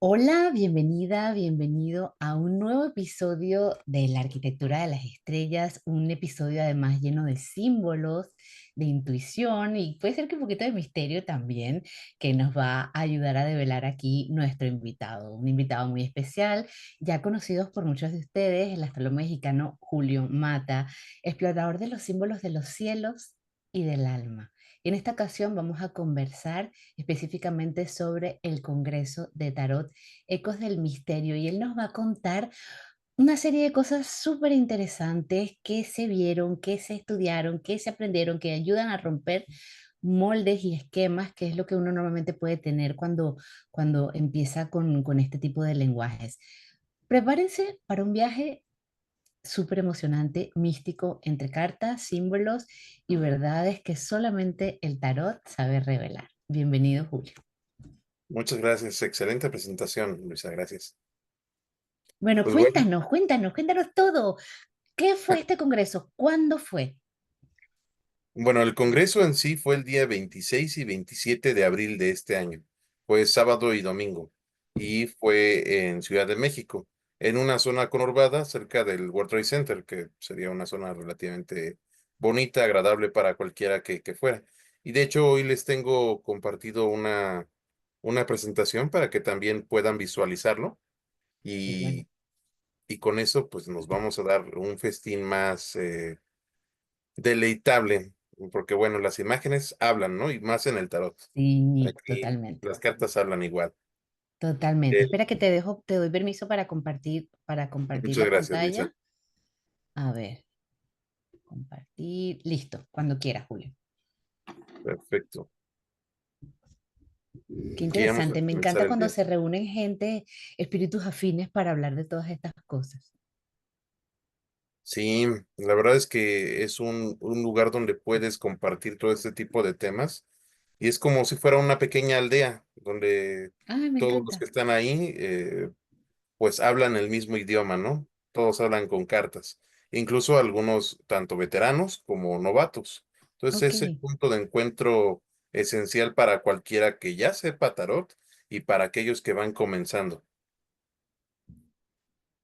Hola, bienvenida, bienvenido a un nuevo episodio de la arquitectura de las estrellas, un episodio además lleno de símbolos, de intuición y puede ser que un poquito de misterio también, que nos va a ayudar a develar aquí nuestro invitado, un invitado muy especial, ya conocidos por muchos de ustedes, el astrólogo mexicano Julio Mata, explorador de los símbolos de los cielos y del alma. Y en esta ocasión vamos a conversar específicamente sobre el Congreso de Tarot Ecos del Misterio, y él nos va a contar una serie de cosas súper interesantes que se vieron, que se estudiaron, que se aprendieron, que ayudan a romper moldes y esquemas, que es lo que uno normalmente puede tener cuando empieza con este tipo de lenguajes. Prepárense para un viaje súper emocionante, místico, entre cartas, símbolos y verdades que solamente el tarot sabe revelar. Bienvenido, Julio. Muchas gracias. Excelente presentación, Luisa. Gracias. Bueno, Pues bueno, cuéntanos todo. ¿Qué fue este congreso? ¿Cuándo fue? bueno, el Congreso en sí fue el día 26 y 27 de abril de este año. Fue sábado y domingo. Y fue en Ciudad de México, en una zona conurbada cerca del World Trade Center, que sería una zona relativamente bonita, agradable para cualquiera que fuera. Y de hecho, hoy les tengo compartido una presentación para que también puedan visualizarlo. Qué bueno. Y, y con eso, pues nos vamos a dar un festín más deleitable, porque bueno, las imágenes hablan, ¿no? Y más en el tarot. Sí, Aquí totalmente, las cartas hablan igual. totalmente. Eh, Espera que te dejo, te doy permiso para compartir Muchas la gracias, Luisa. pantalla. A ver, compartir. Listo, cuando quieras, Julio. Perfecto. Qué Aquí vamos a interesante. Me comenzar encanta el cuando día. se reúnen gente, espíritus afines para hablar de todas estas cosas. Sí, la verdad es que es un lugar donde puedes compartir todo este tipo de temas y es como si fuera una pequeña aldea donde Ay, me todos los que encanta. están ahí pues hablan el mismo idioma, ¿no? Todos hablan con cartas, incluso algunos tanto veteranos como novatos. Entonces Ok, es el punto de encuentro esencial para cualquiera que ya sepa tarot y para aquellos que van comenzando.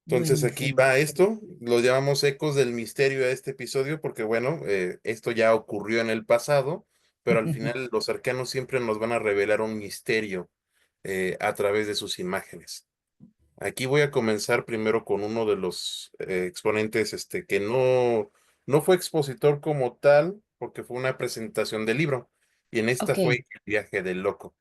Entonces aquí buenísimo. va esto, lo llamamos Ecos del Misterio a este episodio porque bueno, esto ya ocurrió en el pasado, pero al final los arcanos siempre nos van a revelar un misterio a través de sus imágenes. Aquí voy a comenzar primero con uno de los exponentes que no fue expositor como tal, porque fue una presentación del libro, y en esta Ok, fue El viaje del loco.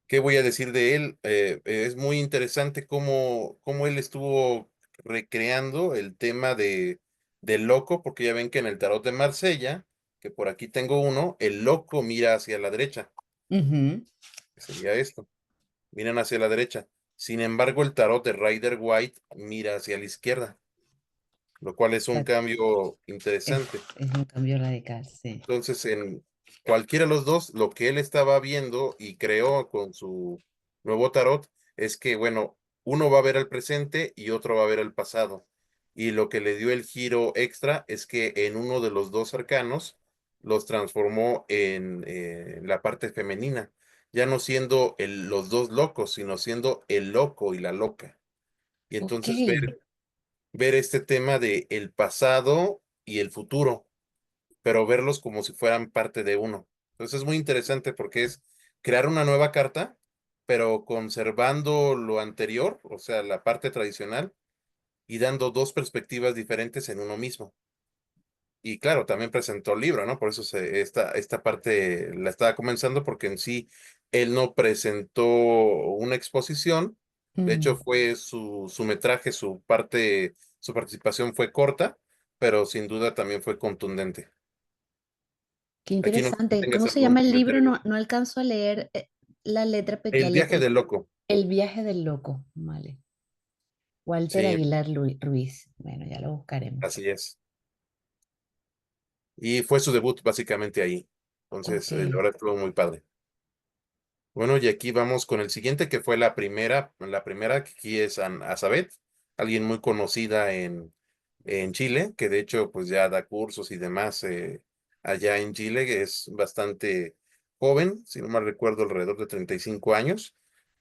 ¿Qué voy a decir de él? Es muy interesante cómo él estuvo recreando el tema del loco, porque ya ven que en el tarot de Marsella, que por aquí tengo uno, el loco mira hacia la derecha, ujú. que sería esto. Miran hacia la derecha. Sin embargo, el tarot de Rider White mira hacia la izquierda, lo cual es un Ta- cambio Es, interesante. es un cambio radical, sí. Entonces, en cualquiera de los dos, lo que él estaba viendo y creó con su nuevo tarot es que, bueno, uno va a ver el presente y otro va a ver el pasado. Y lo que le dio el giro extra es que en uno de los dos arcanos los transformó en la parte femenina, ya no siendo los dos locos, sino siendo el loco y la loca. Y Ok, entonces ver este tema de el pasado y el futuro, pero verlos como si fueran parte de uno. Entonces es muy interesante porque es crear una nueva carta, pero conservando lo anterior, o sea, la parte tradicional, y dando dos perspectivas diferentes en uno mismo. Y claro, también presentó el libro, ¿no? Por eso esta parte la estaba comenzando, porque en sí él no presentó una exposición. De hecho, mm, fue su metraje, su participación fue corta, pero sin duda también fue contundente. qué Aquí no sé si interesante. tengas ¿Cómo se algún llama el libro? comentario. No, no alcanzo a leer la letra El pequeña. viaje del loco, El viaje del loco. Vale. Walter sí, Aguilar Ruiz. Bueno, ya lo buscaremos. así es. Y fue su debut básicamente ahí. Ok. Entonces, la verdad estuvo muy padre. Bueno, y aquí vamos con el siguiente, que fue la primera que aquí es Azabeth, alguien muy conocida en Chile, que de hecho pues ya da cursos y demás allá en Chile, que es bastante joven, si no mal recuerdo, alrededor de 35 años,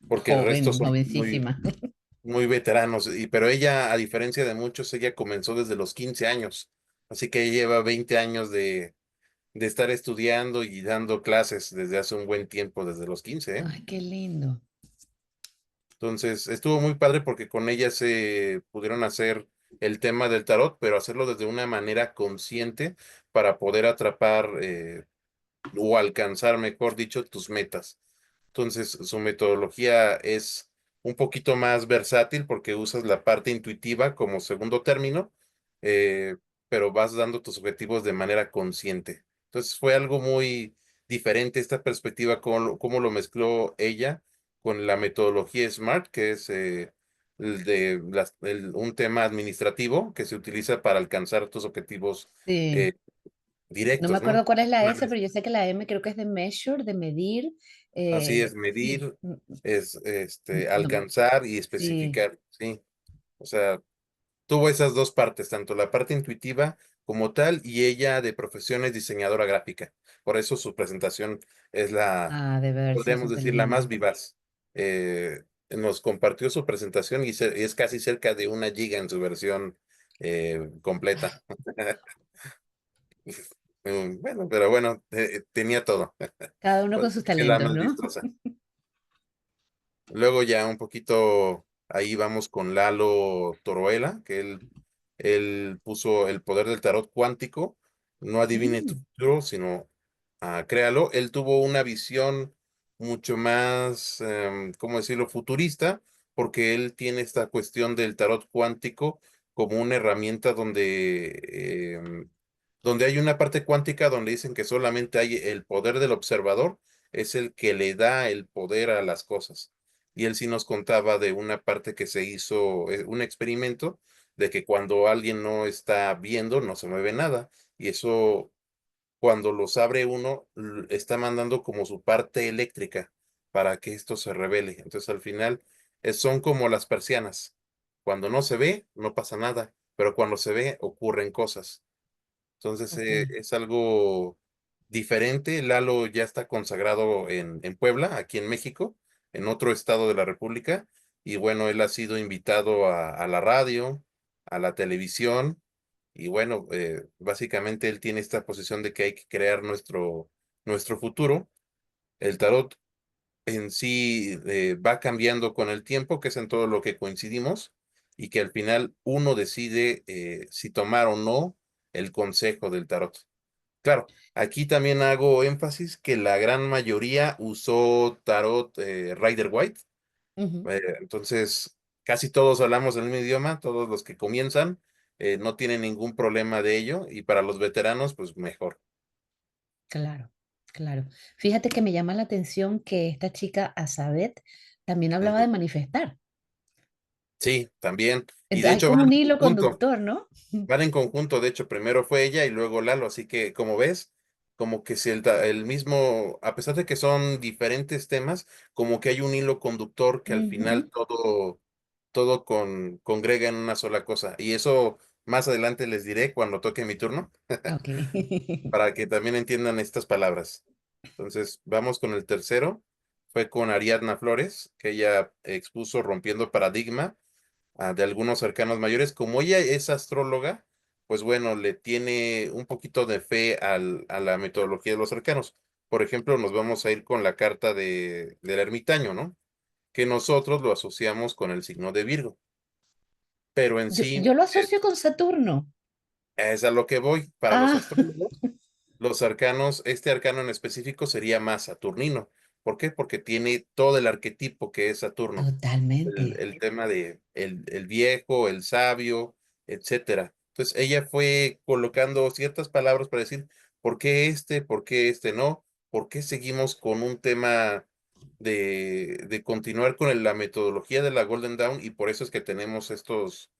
porque el resto Joven, son muy, jovencísima. muy veteranos, pero ella, a diferencia de muchos, ella comenzó desde los 15 años, así que ella lleva 20 años de estar estudiando y dando clases desde hace un buen tiempo, desde los 15, ¿eh? Ay, qué lindo. Entonces, estuvo muy padre porque con ella se pudieron hacer el tema del tarot, pero hacerlo desde una manera consciente para poder atrapar o alcanzar, mejor dicho, tus metas. Entonces, su metodología es un poquito más versátil porque usas la parte intuitiva como segundo término, eh, pero vas dando tus objetivos de manera consciente. Entonces, fue algo muy diferente esta perspectiva, cómo lo mezcló ella con la metodología SMART, que es un tema administrativo que se utiliza para alcanzar tus objetivos Sí. eh, No me directos, ¿no? acuerdo cuál es la S, pero yo sé que la M creo que es de measure, de medir. Así es, Sí. medir, es No, alcanzar y sí. especificar, ¿sí? O sea, tuvo esas dos partes, tanto la parte intuitiva como tal, y ella de profesión es diseñadora gráfica. Por eso su presentación es Ah, debe haber sido podríamos súper decir, la más linda. vivaz. Nos compartió su presentación y es casi cerca de 1 GB en su versión completa. Bueno, pero bueno, tenía todo. Cada uno con sus Es la talentos, más ¿no? vistosa. Luego ya un poquito ahí vamos con Lalo Toroela, que él puso el poder del tarot cuántico, no adivine tu Mm, futuro, sino créalo. Él tuvo una visión mucho más, ¿cómo decirlo?, futurista, porque él tiene esta cuestión del tarot cuántico como una herramienta donde hay una parte cuántica donde dicen que solamente hay el poder del observador, es el que le da el poder a las cosas. Y él sí nos contaba de una parte que se hizo, un experimento, de que cuando alguien no está viendo, no se mueve nada. Y eso, cuando los abre uno, está mandando como su parte eléctrica para que esto se revele. Entonces, al final, son como las persianas. Cuando no se ve, no pasa nada, pero cuando se ve, ocurren cosas. Entonces, ok. es algo diferente. Lalo ya está consagrado en Puebla, aquí en México, en otro estado de la República. Y bueno, él ha sido invitado a la radio, a la televisión. Y bueno, básicamente él tiene esta posición de que hay que crear nuestro futuro. El tarot en sí va cambiando con el tiempo, que es en todo lo que coincidimos, y que al final uno decide si tomar o no el consejo del tarot. Claro, aquí también hago énfasis que la gran mayoría usó tarot Rider White. Ujú, Entonces, casi todos hablamos el mismo idioma, todos los que comienzan no tienen ningún problema de ello, y para los veteranos, pues mejor. claro, claro. Fíjate que me llama la atención que esta chica, Azabeth, también hablaba de Ujú. manifestar. Sí, también. Y de Entonces, hay hecho como van un en hilo conjunto. conductor, ¿no? Van en conjunto, de hecho, primero fue ella y luego Lalo, así que como ves, como que si el mismo, a pesar de que son diferentes temas, como que hay un hilo conductor que al final Ujú, todo congrega en una sola cosa. Y eso más adelante les diré cuando toque mi turno, ok. para que también entiendan estas palabras. Entonces, vamos con el tercero. Fue con Ariadna Flores, que ella expuso Rompiendo Paradigma de algunos arcanos mayores. Como ella es astróloga, pues bueno, le tiene un poquito de fe a la metodología de los arcanos. Por ejemplo, nos vamos a ir con la carta del ermitaño, ¿no? Que nosotros lo asociamos con el signo de Virgo. Pero en Yo sí, lo asocio con Saturno. es a lo que voy. Para los Ah, astrólogos, los arcanos, este arcano en específico sería más saturnino. ¿Por qué? Porque tiene todo el arquetipo que es Saturno. el, totalmente. el tema de el viejo, el sabio, etcétera. Entonces ella fue colocando ciertas palabras para decir por qué este no, por qué seguimos con un tema de continuar con la metodología de la Golden Dawn, y por eso es que tenemos estos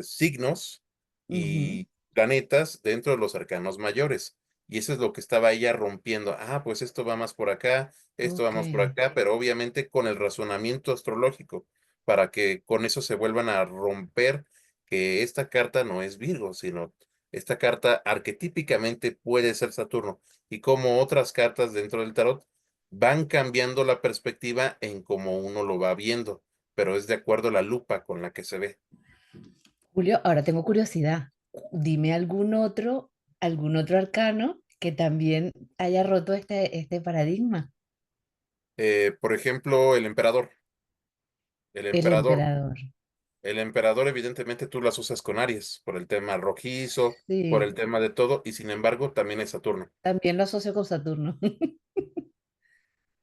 signos Ujú, y planetas dentro de los arcanos mayores. Y eso es lo que estaba ella rompiendo. Pues esto va más por acá, esto va ok. más por acá, pero obviamente con el razonamiento astrológico, para que con eso se vuelvan a romper que esta carta no es Virgo, sino esta carta arquetípicamente puede ser Saturno. Y como otras cartas dentro del tarot van cambiando la perspectiva en cómo uno lo va viendo, pero es de acuerdo a la lupa con la que se ve. Julio, ahora tengo curiosidad. Dime algún otro arcano que también haya roto este paradigma. Por ejemplo, el emperador. El El emperador, emperador. el emperador, evidentemente tú las usas con Aries, por el tema rojizo, por Sí, el tema de todo, y sin embargo también es Saturno. también lo asocio con Saturno.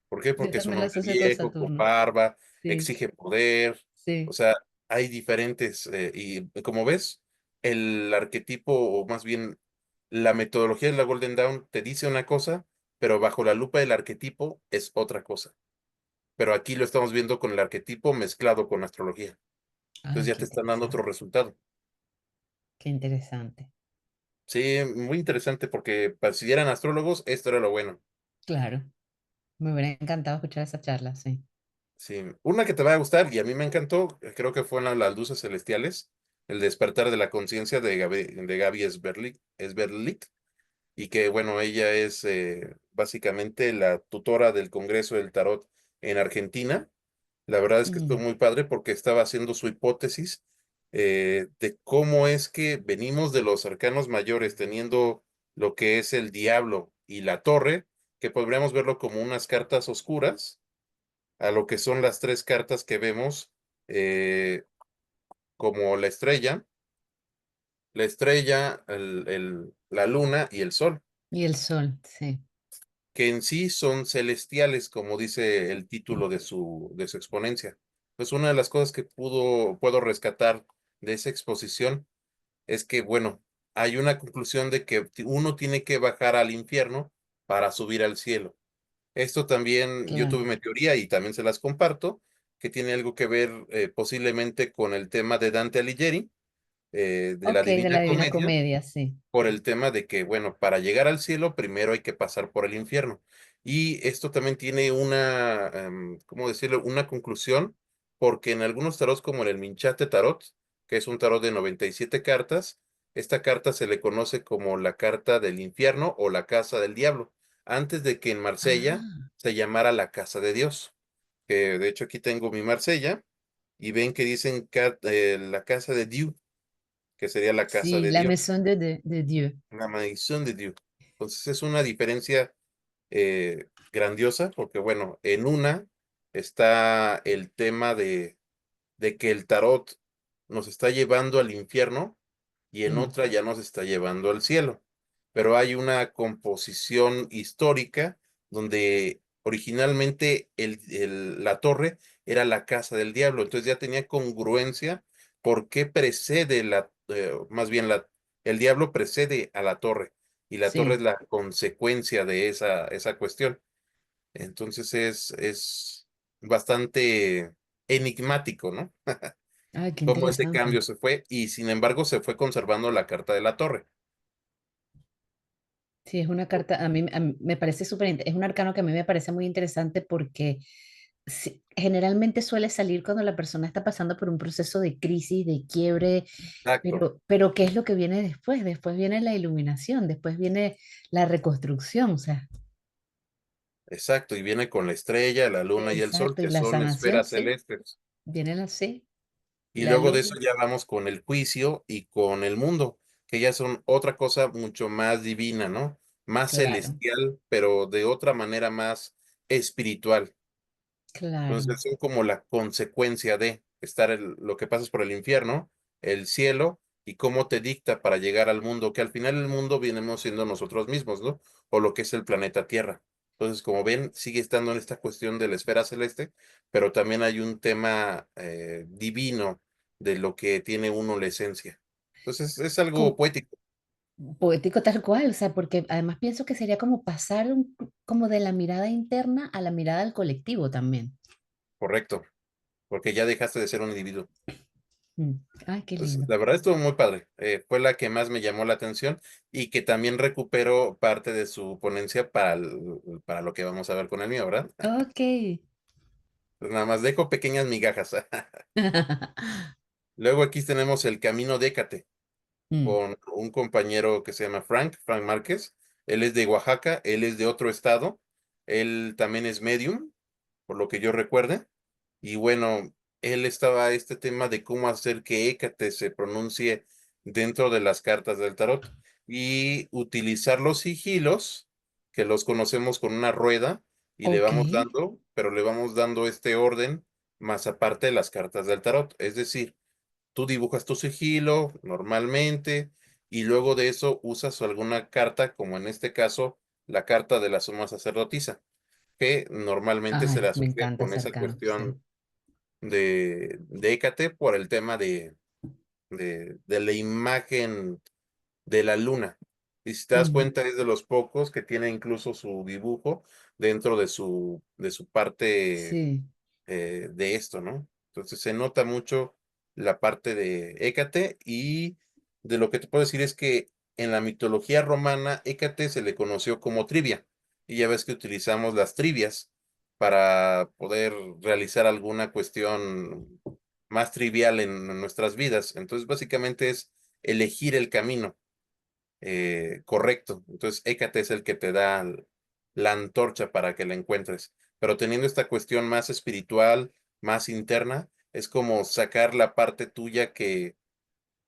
¿Por qué? Yo Porque es un también lo hombre asocio con viejo, con Saturno. barba, Sí, exige poder. O sí. sea, hay diferentes, y como ves, el arquetipo, o más bien la metodología de la Golden Dawn te dice una cosa, pero bajo la lupa del arquetipo es otra cosa. Pero aquí lo estamos viendo con el arquetipo mezclado con astrología. Entonces Ay, ya qué te están dando otro interesante. resultado. Qué interesante. Sí, muy interesante porque si eran astrólogos, esto era lo bueno. Claro, me hubiera encantado escuchar esa charla, sí. Sí, una que te va a gustar y a mí me encantó, creo que fue en Las Luces Celestiales, El despertar de la conciencia de Gaby Esberlik, y que bueno, ella es básicamente la tutora del Congreso del Tarot en Argentina. La verdad es que estuvo Mm, muy padre porque estaba haciendo su hipótesis de cómo es que venimos de los arcanos mayores teniendo lo que es el diablo y la torre, que podríamos verlo como unas cartas oscuras a lo que son las tres cartas que vemos, eh, como la estrella, la luna y el sol, y el sol, sí. que en sí son celestiales, como dice el título de su exponencia. Pues una de las cosas que puedo rescatar de esa exposición es que, bueno, hay una conclusión de que uno tiene que bajar al infierno para subir al cielo. Esto también, yo tuve Claro. mi teoría y también se las comparto, que tiene algo que ver posiblemente con el tema de Dante Alighieri, de la Ok, de Divina la Divina Comedia, Comedia, sí. por el tema de que, bueno, para llegar al cielo primero hay que pasar por el infierno. Y esto también tiene una, ¿cómo decirlo? Una conclusión, porque en algunos tarots como en el Minchate Tarot, que es un tarot de 97 cartas, esta carta se le conoce como la carta del infierno o la casa del diablo, antes de que en Marsella Ah, se llamara la casa de Dios. Que de hecho aquí tengo mi Marsella y ven que dicen la casa de Dios, que sería la casa sí, de la Dios. Maison de Dieu. La maldición de Dios. Entonces es una diferencia grandiosa porque, bueno, en una está el tema de que el tarot nos está llevando al infierno y en Mm, otra ya nos está llevando al cielo. Pero hay una composición histórica donde originalmente la torre era la casa del diablo, entonces ya tenía congruencia por qué precede más bien el diablo precede a la torre y la torre es sí. la consecuencia de esa cuestión. Entonces es bastante enigmático, ¿no? Ay, qué Cómo ese interesante. cambio se fue y sin embargo se fue conservando la carta de la torre. Sí, es una carta, a mí me parece es un arcano que a mí me parece muy interesante porque generalmente suele salir cuando la persona está pasando por un proceso de crisis, de quiebre, Exacto, pero ¿qué es lo que viene después? Después viene la iluminación, después viene la reconstrucción, o sea, exacto. Y viene con la estrella, la luna y el sol, exacto, y que la son sanación, esferas sí, celestes. viene la sí, Y la luego de luz, eso ya vamos con el juicio y con el mundo, que ya son otra cosa mucho más divina, ¿no? Más claro, celestial, pero de otra manera más espiritual. claro. Entonces son como la consecuencia de estar lo que pasas por el infierno, el cielo y cómo te dicta para llegar al mundo, que al final el mundo vienemos siendo nosotros mismos, ¿no? O lo que es el planeta Tierra. Entonces, como ven, sigue estando en esta cuestión de la esfera celeste, pero también hay un tema divino de lo que tiene uno la esencia. Entonces, es algo Co- poético, Poético tal cual, o sea, porque además pienso que sería como pasar como de la mirada interna a la mirada del colectivo también. correcto, porque ya dejaste de ser un individuo. Mm. Ay, qué Pues, lindo. la verdad estuvo muy padre. Fue la que más me llamó la atención y que también recuperó parte de su ponencia para lo que vamos a ver con el mío, ¿verdad? Ok. Pues nada más dejo pequeñas migajas. Luego aquí tenemos el Camino Décate Mm, con un compañero que se llama Frank Márquez. Él es de Oaxaca, él es de otro estado. Él también es medium, por lo que yo recuerde. Y bueno, él estaba este tema de cómo hacer que Hécate se pronuncie dentro de las cartas del tarot y utilizar los sigilos, que los conocemos con una rueda, y le Ok. vamos dando, pero le vamos dando este orden más aparte de las cartas del tarot. Es decir, tú dibujas tu sigilo normalmente y luego de eso usas alguna carta, como en este caso la carta de la suma sacerdotisa, que normalmente se la Ay, me asocia encanta con esa cercano, sí. cuestión de Hécate por el tema de la imagen de la luna. Y si te das Ujú. cuenta, es de los pocos que tiene incluso su dibujo dentro de su parte Sí, de esto, ¿no? Entonces se nota mucho la parte de Hécate y de lo que te puedo decir es que en la mitología romana, Hécate se le conoció como trivia. Y ya ves que utilizamos las trivias para poder realizar alguna cuestión más trivial en nuestras vidas. Entonces, básicamente es elegir el camino correcto. Entonces, Hécate es el que te da la antorcha para que la encuentres. Pero teniendo esta cuestión más espiritual, más interna, es como sacar la parte tuya que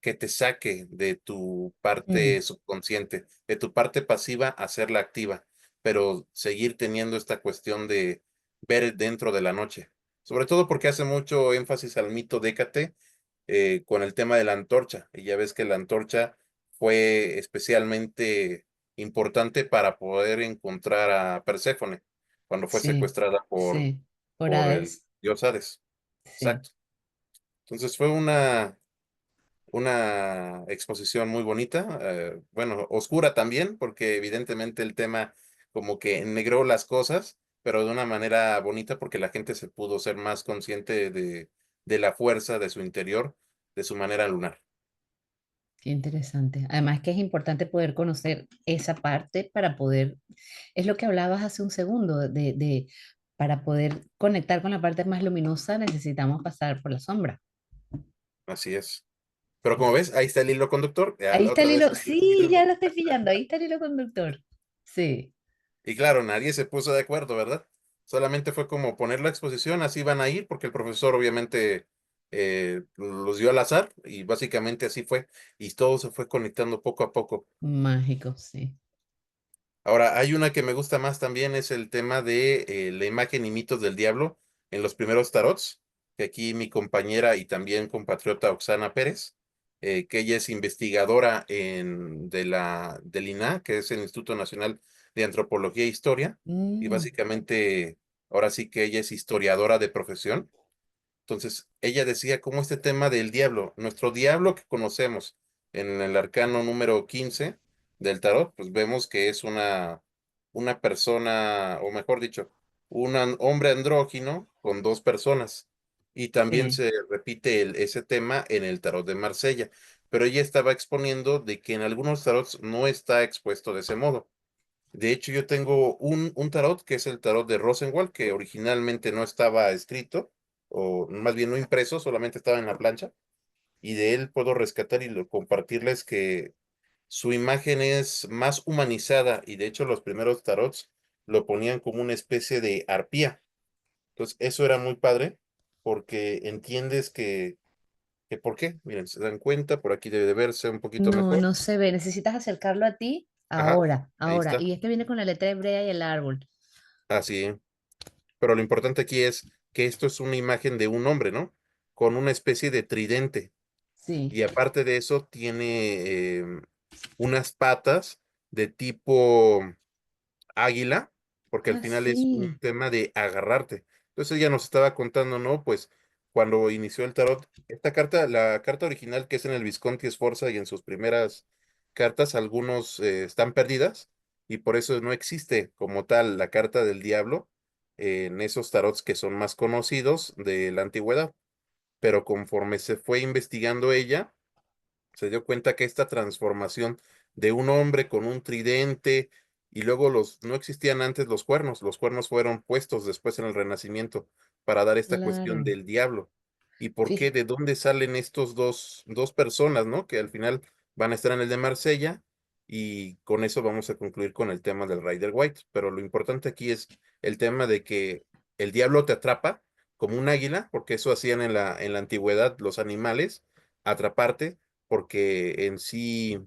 te saque de tu mm, parte subconsciente, de tu parte pasiva, hacerla activa, pero seguir teniendo esta cuestión de ver dentro de la noche. Sobre todo porque hace mucho énfasis al mito de Hécate con el tema de la antorcha. Y ya ves que la antorcha fue especialmente importante para poder encontrar a Perséfone cuando fue sí, secuestrada sí. Por por el Hades, dios Hades. sí. Exacto. Entonces fue una exposición muy bonita, bueno, oscura también, porque evidentemente el tema como que negró las cosas, pero de una manera bonita porque la gente se pudo ser más consciente de la fuerza de su interior, de su manera lunar. Qué interesante. Además que es importante poder conocer esa parte para poder, es lo que hablabas hace un segundo, para poder conectar con la parte más luminosa necesitamos pasar por la sombra. Así es. Pero como ves, ahí está el hilo conductor, ya Ahí la está otra el vez hilo, estoy sí, siguiendo. ya lo estoy pillando, ahí está el hilo conductor. Sí, Y claro, nadie se puso de acuerdo, ¿verdad? Solamente fue como poner la exposición, así van a ir, porque el profesor obviamente los dio al azar y básicamente así fue. Y todo se fue conectando poco a poco. mágico, sí. Ahora, hay una que me gusta más también, es el tema de la imagen y mitos del diablo en los primeros tarots, que aquí mi compañera y también compatriota Oxana Pérez, que ella es investigadora del INAH, que es el Instituto Nacional de Antropología e Historia, y Mm, básicamente ahora sí que ella es historiadora de profesión. Entonces, ella decía cómo este tema del diablo, nuestro diablo que conocemos en el arcano número 15 del tarot, pues vemos que es una persona, o mejor dicho, un hombre andrógino con dos personas. Y también sí. se repite ese tema en el tarot de Marsella. Pero ella estaba exponiendo de que en algunos tarots no está expuesto de ese modo. De hecho, yo tengo un tarot que es el tarot de Rosenwald, que originalmente no estaba escrito, o más bien no impreso, solamente estaba en la plancha, y de él puedo rescatar y compartirles que su imagen es más humanizada, y de hecho los primeros tarots lo ponían como una especie de arpía. Entonces, eso era muy padre, porque entiendes que ¿por qué? Miren, se dan cuenta, por aquí debe de verse un poquito No, mejor. no se ve, necesitas acercarlo a ti Ajá, ahora, ahí ahora. está. Y este viene con la letra hebrea y el árbol. Así. Pero lo importante aquí es que esto es una imagen de un hombre, ¿no? Con una especie de tridente. Sí. Y aparte de eso, tiene unas patas de tipo águila, porque al Ah, final es un sí. tema de agarrarte. Entonces ella nos estaba contando, ¿no? Pues cuando inició el tarot, esta carta, la carta original que es en el Visconti Sforza y en sus primeras cartas, algunos están perdidas y por eso no existe como tal la carta del diablo en esos tarots que son más conocidos de la antigüedad. Pero conforme se fue investigando ella, se dio cuenta que esta transformación de un hombre con un tridente y luego no existían antes los cuernos fueron puestos después en el Renacimiento para dar esta cuestión Claro. del diablo. ¿Y por qué? Fij- ¿De dónde salen estos dos personas, ¿no? Que al final van a estar en el de Marsella y con eso vamos a concluir con el tema del Rider White. Pero lo importante aquí es el tema de que el diablo te atrapa como un águila, porque eso hacían en la antigüedad los animales, atraparte, porque en sí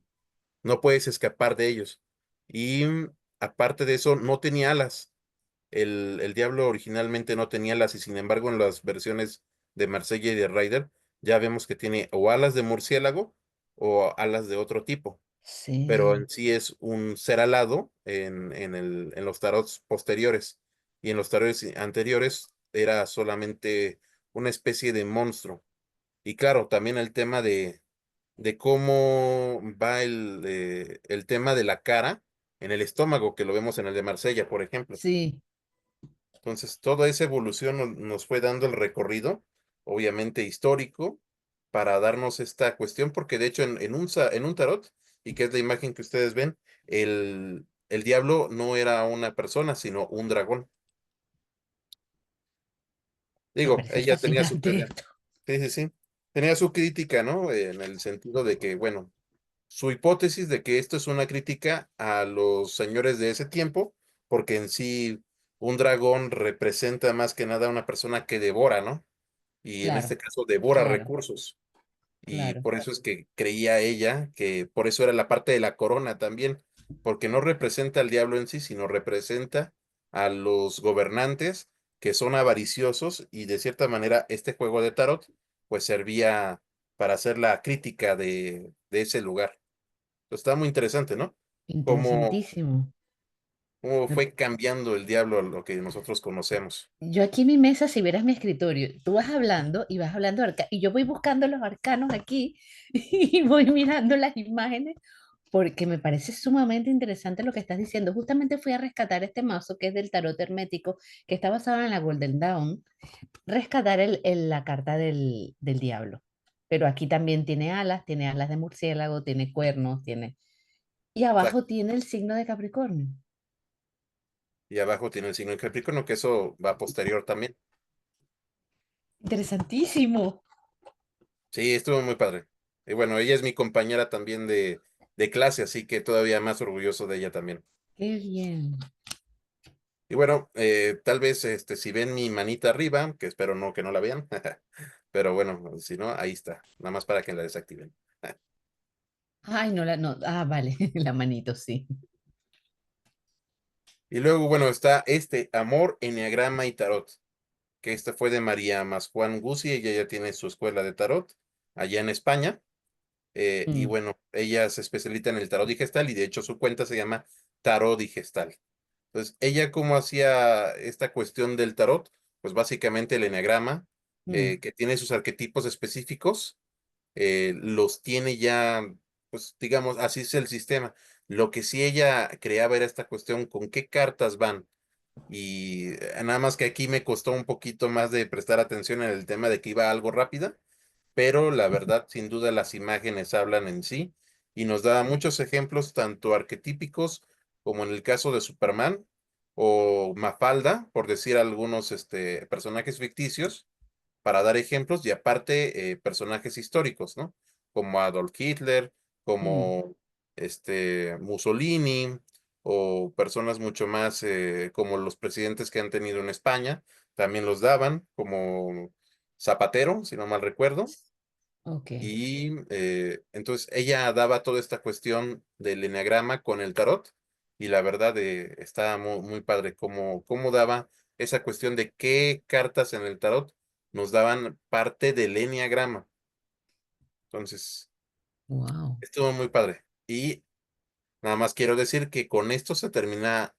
no puedes escapar de ellos. Y aparte de eso, no tenía alas. El diablo originalmente no tenía alas y sin embargo en las versiones de Marsella y de Rider ya vemos que tiene o alas de murciélago o alas de otro tipo, pero Sí, en sí es un ser alado en los tarots posteriores y en los tarots anteriores era solamente una especie de monstruo. Y claro, también el tema de cómo va el tema de la cara en el estómago, que lo vemos en el de Marsella, por ejemplo. sí, Entonces, toda esa evolución nos fue dando el recorrido, obviamente histórico, para darnos esta cuestión, porque de hecho en un tarot, y que es la imagen que ustedes ven, el diablo no era una persona, sino un dragón. me Digo, parece ella tenía su fascinante pelea. esto. Sí, sí, sí. Tenía su crítica, ¿no? En el sentido de que, bueno, su hipótesis de que esto es una crítica a los señores de ese tiempo, porque en sí un dragón representa más que nada a una persona que devora, ¿no? Y en este Claro, caso devora claro, recursos. Y claro. por eso es que creía ella que por eso era la parte de la corona también, porque no representa al diablo en sí, sino representa a los gobernantes que son avariciosos y de cierta manera este juego de tarot pues servía para hacer la crítica de ese lugar. Está muy interesante, ¿no? Cómo, Interesantísimo. cómo Me- fue cambiando el diablo a lo que nosotros conocemos. Yo aquí en mi mesa, si vieras mi escritorio, tú vas hablando y vas hablando y yo voy buscando los arcanos aquí y voy mirando las imágenes porque me parece sumamente interesante lo que estás diciendo. Justamente fui a rescatar este mazo que es del tarot hermético, que está basado en la Golden Dawn, rescatar la carta del diablo. Pero aquí también tiene alas de murciélago, tiene cuernos, tiene... Y abajo tiene el signo de Capricornio. Y abajo tiene el signo de Capricornio, que eso va posterior también. Interesantísimo. Sí, estuvo muy padre. Y bueno, ella es mi compañera también de clase, así que todavía más orgulloso de ella también. Qué bien. Y bueno, tal vez si ven mi manita arriba, que espero no que no la vean, pero bueno, si no, ahí está, nada más para que la desactiven. Ay, no la, no, ah, vale, la manito, sí. Y luego, bueno, está Amor, Enneagrama y Tarot, que este fue de María Juan Guzzi, ella ya tiene su escuela de tarot allá en España. Y Mm, bueno, ella se especializa en el tarot digestal y de hecho su cuenta se llama Tarot Digestal. Entonces, ella cómo hacía esta cuestión del tarot, pues básicamente el eneagrama, mm, que tiene sus arquetipos específicos, los tiene ya, pues digamos, así es el sistema. Lo que sí ella creaba era esta cuestión con qué cartas van. Y nada más que aquí me costó un poquito más de prestar atención en el tema de que iba algo rápida, pero la verdad, sin duda, las imágenes hablan en sí y nos da muchos ejemplos, tanto arquetípicos como en el caso de Superman o Mafalda, por decir algunos personajes ficticios, para dar ejemplos, y aparte personajes históricos, ¿no? Como Adolf Hitler, mm. como Mussolini, o personas mucho más como los presidentes que han tenido en España, también los daban, como Zapatero, si no mal recuerdo. Ok, Y entonces ella daba toda esta cuestión del eneagrama con el tarot, y la verdad estaba muy padre cómo daba esa cuestión de qué cartas en el tarot nos daban parte del eneagrama. Entonces, wow. estuvo muy padre. Y nada más quiero decir que con esto se termina,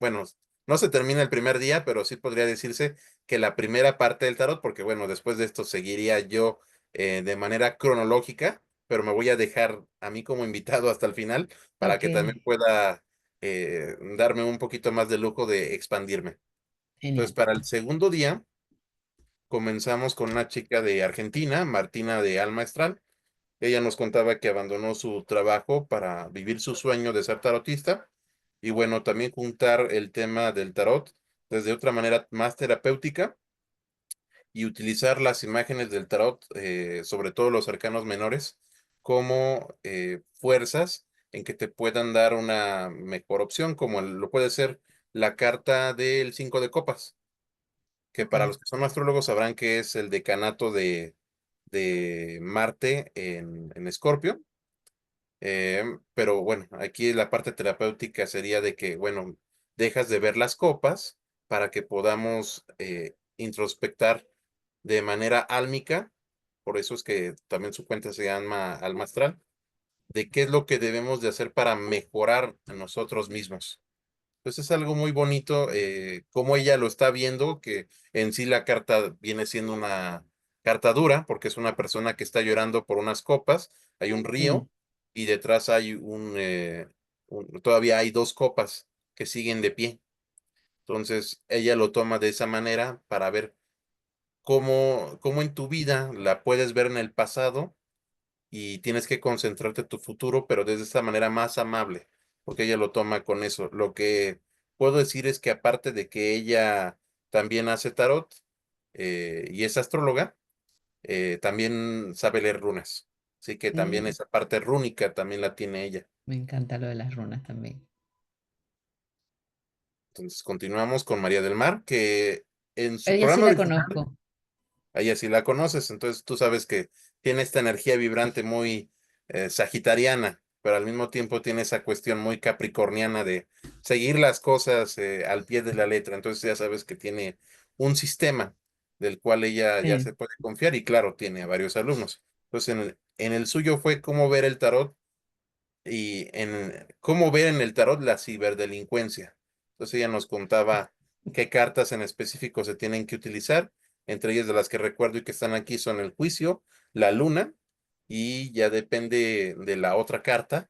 bueno, no se termina el primer día, pero sí podría decirse que la primera parte del tarot, porque bueno, después de esto seguiría yo de manera cronológica, pero me voy a dejar a mí como invitado hasta el final para Ok, que también pueda darme un poquito más de lujo de expandirme. Entonces, genial. para el segundo día, comenzamos con una chica de Argentina, Martina de Alma Astral. Ella nos contaba que abandonó su trabajo para vivir su sueño de ser tarotista y bueno, también juntar el tema del tarot desde otra manera más terapéutica y utilizar las imágenes del tarot, sobre todo los arcanos menores, como fuerzas en que te puedan dar una mejor opción, como lo puede ser la carta del 5 de copas, que Ok, para los que son astrólogos sabrán que es el decanato de Marte en Escorpio. Pero bueno, aquí la parte terapéutica sería de que, bueno, dejas de ver las copas para que podamos introspectar de manera álmica, por eso es que también su cuenta se llama Alma Astral, de qué es lo que debemos de hacer para mejorar a nosotros mismos. Entonces es algo muy bonito, cómo ella lo está viendo, que en sí la carta viene siendo una carta dura, porque es una persona que está llorando por unas copas, hay un río sí, y detrás hay todavía hay dos copas que siguen de pie. Entonces ella lo toma de esa manera para ver cómo en tu vida la puedes ver en el pasado y tienes que concentrarte en tu futuro, pero desde esta manera más amable, porque ella lo toma con eso. Lo que puedo decir es que aparte de que ella también hace tarot y es astróloga, también sabe leer runas. Así que también sí. esa parte rúnica también la tiene ella. Me encanta lo de las runas también. Entonces continuamos con María del Mar, que en su Ella sí programa la original conozco. a ella sí la conoces, entonces tú sabes que tiene esta energía vibrante muy sagitariana, pero al mismo tiempo tiene esa cuestión muy capricorniana de seguir las cosas al pie de la letra. Entonces ya sabes que tiene un sistema del cual ella ya Sí. se puede confiar y claro, tiene a varios alumnos. Entonces en el suyo fue cómo ver el tarot y en cómo ver en el tarot la ciberdelincuencia. Entonces ella nos contaba qué cartas en específico se tienen que utilizar, entre ellas de las que recuerdo y que están aquí son el juicio, la luna, y ya depende de la otra carta,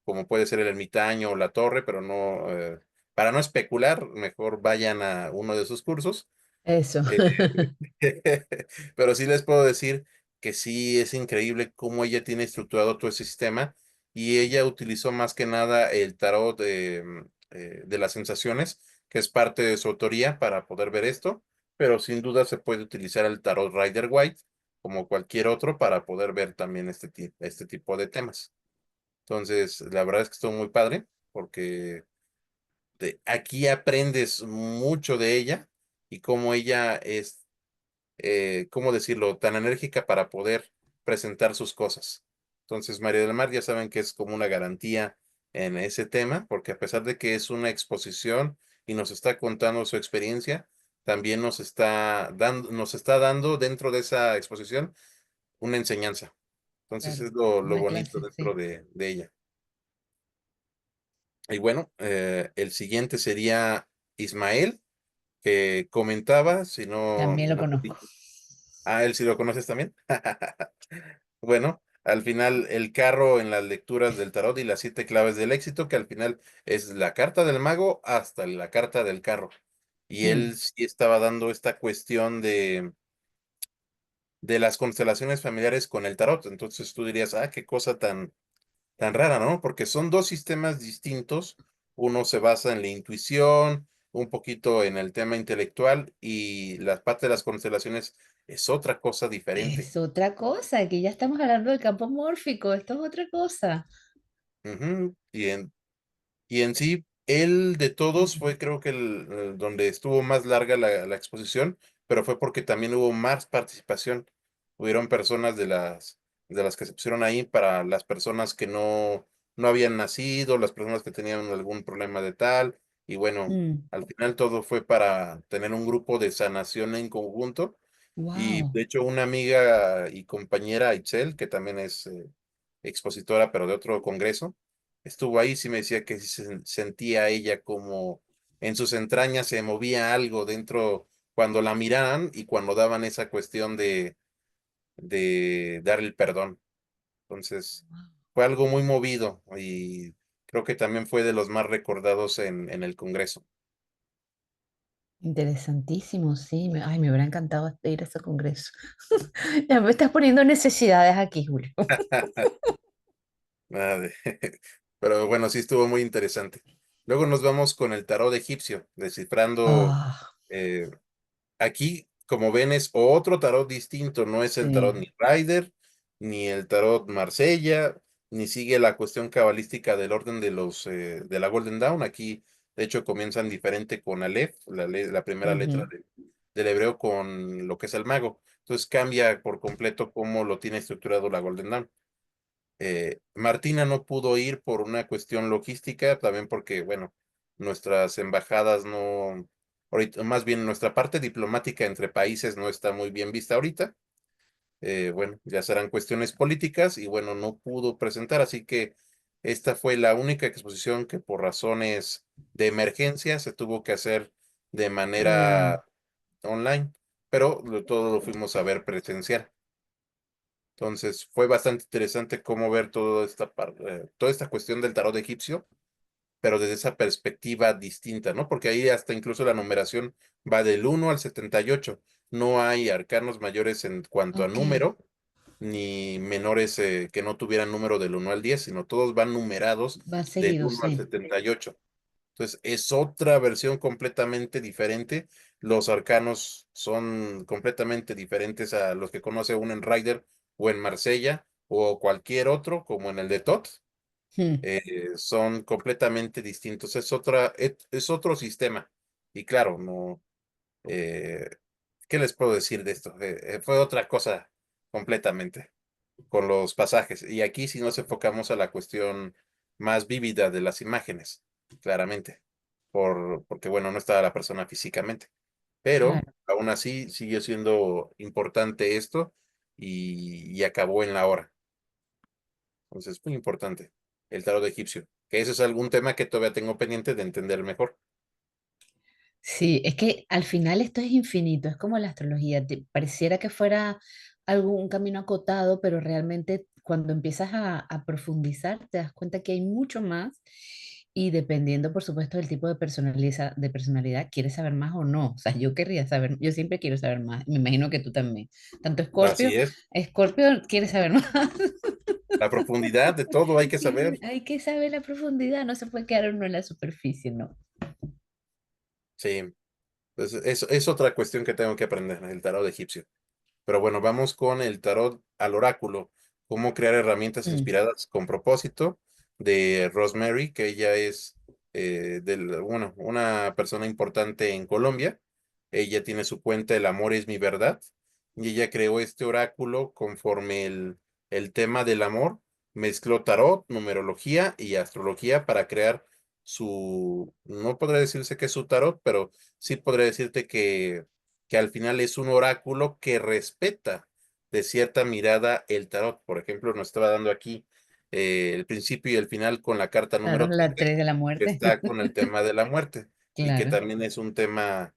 como puede ser el ermitaño o la torre, pero no, para no especular, mejor vayan a uno de sus cursos. Eso. Eh, Pero sí les puedo decir que sí es increíble cómo ella tiene estructurado todo ese sistema y ella utilizó más que nada el tarot de las sensaciones, que es parte de su autoría para poder ver esto, pero sin duda se puede utilizar el tarot Rider White como cualquier otro para poder ver también este tipo de temas. Entonces, la verdad es que estuvo muy padre porque aquí aprendes mucho de ella y cómo ella es ¿cómo decirlo?, tan enérgica para poder presentar sus cosas. Entonces, María del Mar ya saben que es como una garantía en ese tema, porque a pesar de que es una exposición y nos está contando su experiencia, también nos está dando dentro de esa exposición una enseñanza. Entonces, Claro, es lo una bonito clase, dentro sí. de ella. Y bueno, el siguiente sería Ismael, que comentaba, si no, También lo no. conozco. Él sí lo conoces también. Bueno, al final el carro en las lecturas del tarot y las 7 claves del éxito, que al final es la carta del mago hasta la carta del carro. Y Mm, él sí estaba dando esta cuestión de las constelaciones familiares con el tarot. Entonces tú dirías, qué cosa tan rara, ¿no? Porque son dos sistemas distintos. Uno se basa en la intuición, un poquito en el tema intelectual y la parte de las constelaciones es otra cosa diferente. es otra cosa, que ya estamos hablando del campo mórfico, esto es otra cosa. Ujú. Y en sí, él de todos fue creo que el donde estuvo más larga la exposición, pero fue porque también hubo más participación. Hubieron personas de las que se pusieron ahí para las personas que no habían nacido, las personas que tenían algún problema de tal, y bueno, al final todo fue para tener un grupo de sanación en conjunto. Y Wow, de hecho, una amiga y compañera, Itzel, que también es expositora, pero de otro congreso, estuvo ahí, sí me decía que sí se sentía ella como en sus entrañas se movía algo dentro cuando la miraban y cuando daban esa cuestión de dar el perdón. Entonces, fue algo muy movido y creo que también fue de los más recordados en el congreso. interesantísimo, sí. Ay, me hubiera encantado ir a ese congreso. Ya me estás poniendo necesidades aquí, Julio. Nada de- Pero bueno, sí estuvo muy interesante. Luego nos vamos con el tarot egipcio, descifrando. Ah, eh, Aquí, como ven, es otro tarot distinto. No es el tarot sí. ni Rider, ni el tarot Marsella, ni sigue la cuestión cabalística del orden de de la Golden Dawn. Aquí, de hecho, comienzan diferente con Aleph, la primera letra Ujú. del hebreo con lo que es el mago. Entonces cambia por completo cómo lo tiene estructurado la Golden Dawn. Martina no pudo ir por una cuestión logística, también porque, bueno, nuestras embajadas no, ahorita, más bien nuestra parte diplomática entre países no está muy bien vista ahorita. Bueno, ya serán cuestiones políticas y bueno, no pudo presentar, así que esta fue la única exposición que por razones de emergencia se tuvo que hacer de Mm, manera online, pero todo lo fuimos a ver presencial. Entonces fue bastante interesante cómo ver toda esta cuestión del tarot egipcio, pero desde esa perspectiva distinta, ¿no? Porque ahí hasta incluso la numeración va del 1 al 78. No hay arcanos mayores en cuanto a ok, número, ni menores que no tuvieran número del 1 al 10, sino todos van numerados va del seguido, 1 al sí. 78. Entonces, es otra versión completamente diferente. Los arcanos son completamente diferentes a los que conoce uno en Rider o en Marsella o cualquier otro, como en el de Tot. Mm, Son completamente distintos. Es otro sistema. Y claro, no, eh, ¿qué les puedo decir de esto? Fue otra cosa completamente con los pasajes. Y aquí sí nos enfocamos a la cuestión más vívida de las imágenes, claramente, porque bueno, no estaba la persona físicamente, pero claro. aún así siguió siendo importante esto y acabó en la hora. Entonces, muy importante el tarot egipcio, que ese es algún tema que todavía tengo pendiente de entender mejor. Sí, es que al final esto es infinito, es como la astrología, pareciera que fuera un camino acotado, pero realmente cuando empiezas a profundizar te das cuenta que hay mucho más y dependiendo, por supuesto, del tipo de personalidad, quieres saber más o no. O sea, yo querría saber, yo siempre quiero saber más, me imagino que tú también. Tanto Así es, Escorpio quiere saber más. la profundidad de todo hay que saber. Hay que saber la profundidad, no se puede quedar uno en la superficie, ¿no? Sí, pues es otra cuestión que tengo que aprender, el tarot egipcio. Pero bueno, vamos con el tarot al oráculo, cómo crear herramientas Mm, inspiradas con propósito de Rosemary, que ella es bueno, una persona importante en Colombia. Ella tiene su cuenta El amor es mi verdad y ella creó este oráculo conforme el tema del amor, mezcló tarot, numerología y astrología para crear no podría decirse que es su tarot, pero sí podría decirte que al final es un oráculo que respeta de cierta mirada el tarot. Por ejemplo, nos estaba dando aquí el principio y el final con la carta claro, número 3, la 3 de la que muerte. está con el tema de la muerte y que Claro, también es un tema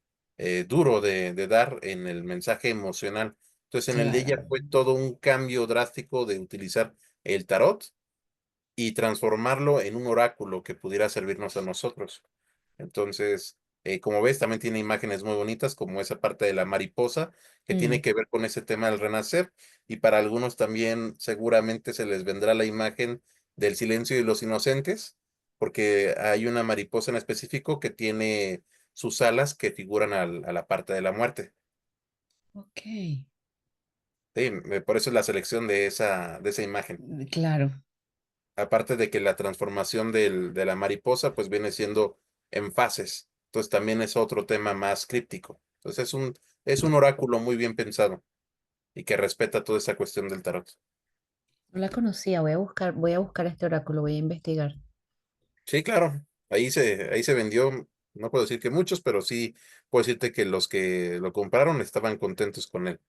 duro de dar en el mensaje emocional. Entonces, en el de ella claro. fue todo un cambio drástico de utilizar el tarot y transformarlo en un oráculo que pudiera servirnos a nosotros. Entonces, como ves, también tiene imágenes muy bonitas, como esa parte de la mariposa, que tiene Mm, que ver con ese tema del renacer, y para algunos también seguramente se les vendrá la imagen del silencio de los inocentes, porque hay una mariposa en específico que tiene sus alas que figuran a la parte de la muerte. ok, Sí, por eso es la selección de esa imagen. claro. Aparte de que la transformación de la mariposa pues viene siendo en fases. Entonces también es otro tema más críptico. Entonces es un oráculo muy bien pensado y que respeta toda esa cuestión del tarot. No la conocía, voy a buscar este oráculo, voy a investigar. Sí, claro, ahí se vendió, no puedo decir que muchos, pero sí puedo decirte que los que lo compraron estaban contentos con él.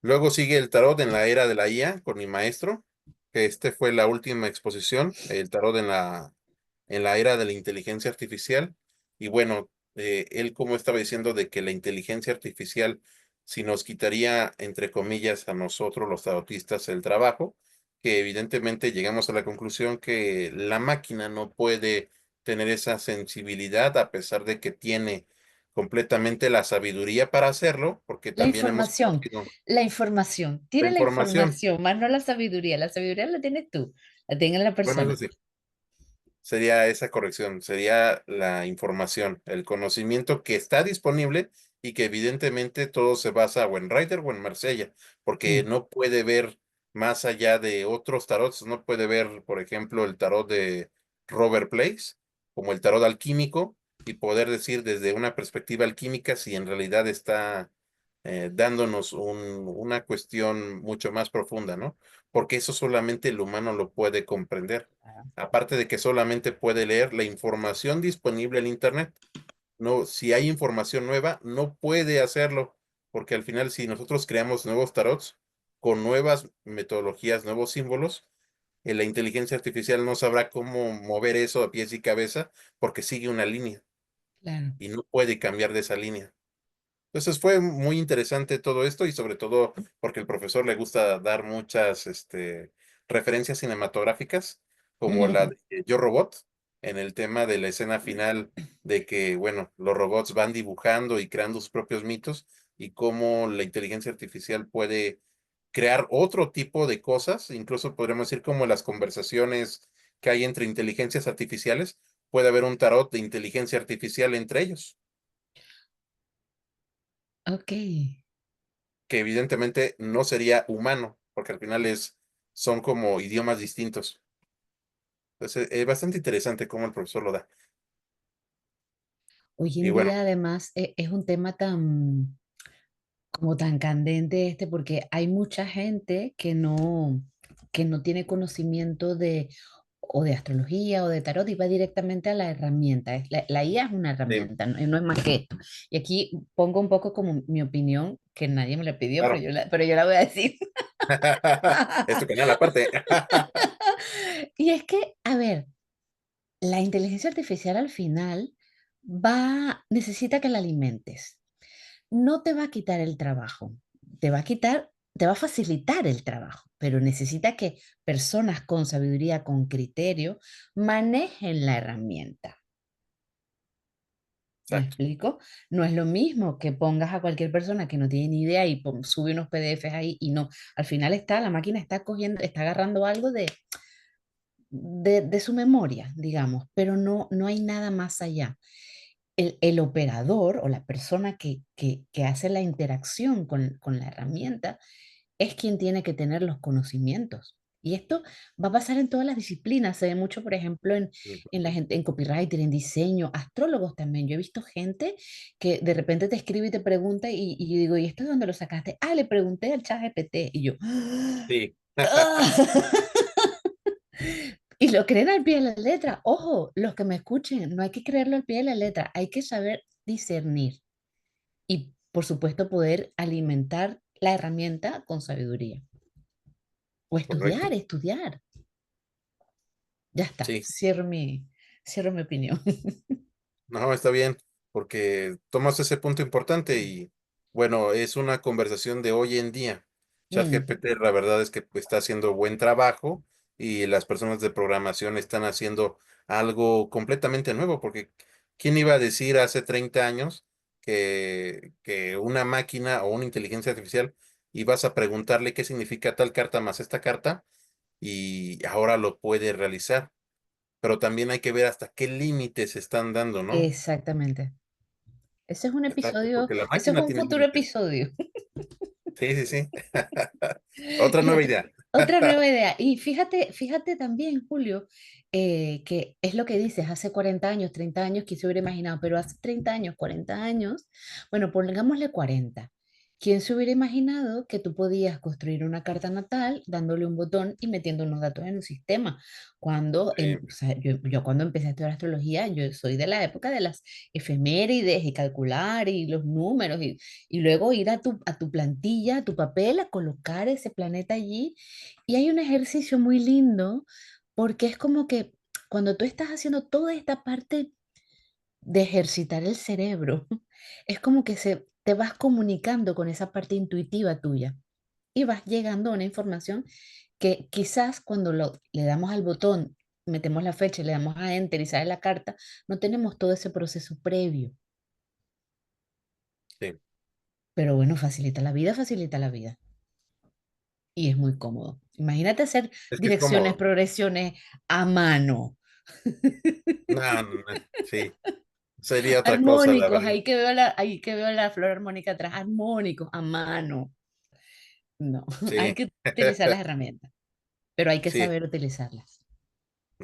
Luego sigue el tarot en la era de la IA con mi maestro, que este fue la última exposición, el tarot en la era de la inteligencia artificial. Y bueno, él como estaba diciendo de que la inteligencia artificial, si nos quitaría, entre comillas, a nosotros los tarotistas el trabajo, que evidentemente llegamos a la conclusión que la máquina no puede tener esa sensibilidad a pesar de que tiene completamente la sabiduría para hacerlo, porque La también hemos información, conocido la información, la tiene la información. información, más no la sabiduría la tienes tú, la tiene la Bueno, eso persona. sí, sería esa corrección, sería la información, el conocimiento que está disponible y que evidentemente todo se basa o en Rider o en Marsella, porque Mm, no puede ver más allá de otros tarots. No puede ver, por ejemplo, el tarot de Robert Place como el tarot alquímico y poder decir desde una perspectiva alquímica si en realidad está dándonos una cuestión mucho más profunda, ¿no? Porque eso solamente el humano lo puede comprender. Aparte de que solamente puede leer la información disponible en Internet. No, si hay información nueva, no puede hacerlo, porque al final, si nosotros creamos nuevos tarots con nuevas metodologías, nuevos símbolos, la inteligencia artificial no sabrá cómo mover eso a pies y cabeza porque sigue una línea Claro. y no puede cambiar de esa línea. Entonces fue muy interesante todo esto y sobre todo porque el profesor le gusta dar muchas referencias cinematográficas, como la de Yo Robot, en el tema de la escena final de que, bueno, los robots van dibujando y creando sus propios mitos y cómo la inteligencia artificial puede crear otro tipo de cosas, incluso podríamos decir como las conversaciones que hay entre inteligencias artificiales, puede haber un tarot de inteligencia artificial entre ellos. Ok. Que evidentemente no sería humano, porque al final son como idiomas distintos. Entonces, es bastante interesante cómo el profesor lo da. Hoy Y en bueno, día además es un tema tan, como tan candente este, porque hay mucha gente que no tiene conocimiento de o de astrología o de tarot y va directamente a la herramienta. La IA es una sí, herramienta, no, no es más que esto. Y aquí pongo un poco como mi opinión, que nadie me la pidió, claro. pero yo la voy a decir. Es tu canal aparte. Y es que, a ver, la inteligencia artificial al final necesita que la alimentes. No te va a quitar el trabajo, te va a facilitar el trabajo, pero necesita que personas con sabiduría, con criterio, manejen la herramienta. ¿Me Exacto, explico? No es lo mismo que pongas a cualquier persona que no tiene ni idea y sube unos PDFs ahí y no. Al final la máquina está cogiendo, está agarrando algo de su memoria, digamos, pero no, no hay nada más allá. El operador o la persona que hace la interacción con la herramienta es quien tiene que tener los conocimientos. Y esto va a pasar en todas las disciplinas. Se ve mucho, por ejemplo, en la gente, en copywriter, en diseño, astrólogos también. Yo he visto gente que de repente te escribe y te pregunta y yo digo, ¿y esto de dónde lo sacaste? Ah, le pregunté al chat GPT y yo, sí. ¡ah! Y lo creen al pie de la letra. Ojo, los que me escuchen, no hay que creerlo al pie de la letra, hay que saber discernir y, por supuesto, poder alimentar la herramienta con sabiduría. O estudiar, Correcto. estudiar. Ya está, Sí. cierro mi opinión. No, está bien, porque tomas ese punto importante y bueno, es una conversación de hoy en día. Mm, ChatGPT, la verdad es que pues, está haciendo buen trabajo y las personas de programación están haciendo algo completamente nuevo, porque ¿quién iba a decir hace 30 años que una máquina o una inteligencia artificial ibas a preguntarle qué significa tal carta más esta carta y ahora lo puede realizar? Pero también hay que ver hasta qué límites se están dando, ¿no? exactamente. Ese es un Exacto, episodio, porque la ese es máquina un tiene futuro límites. episodio. Sí, sí, sí. Otra nueva Fíjate, idea. otra nueva idea. Y fíjate también, Julio, que es lo que dices, hace 40 años, 30 años, ¿quién se hubiera imaginado? Pero hace 30 años, 40 años, bueno, pongámosle 40. ¿Quién se hubiera imaginado que tú podías construir una carta natal dándole un botón y metiendo unos datos en un sistema? O sea, yo cuando empecé a estudiar astrología, yo soy de la época de las efemérides y calcular y los números y luego ir a tu plantilla, a tu papel, a colocar ese planeta allí. Y hay un ejercicio muy lindo porque es como que cuando tú estás haciendo toda esta parte de ejercitar el cerebro, es como que te vas comunicando con esa parte intuitiva tuya y vas llegando a una información que quizás cuando le damos al botón, metemos la fecha, le damos a enter y sale la carta, no tenemos todo ese proceso previo. Sí. Pero bueno, facilita la vida. Y es muy cómodo. Imagínate hacer Es que es direcciones, cómodo. progresiones a mano, No, no, no. Sí. Sería otra cosa, la armónicos, verdad. ahí que veo la flor armónica atrás, armónicos a mano. No, hay Sí, que utilizar las herramientas, pero hay que sí, saber utilizarlas.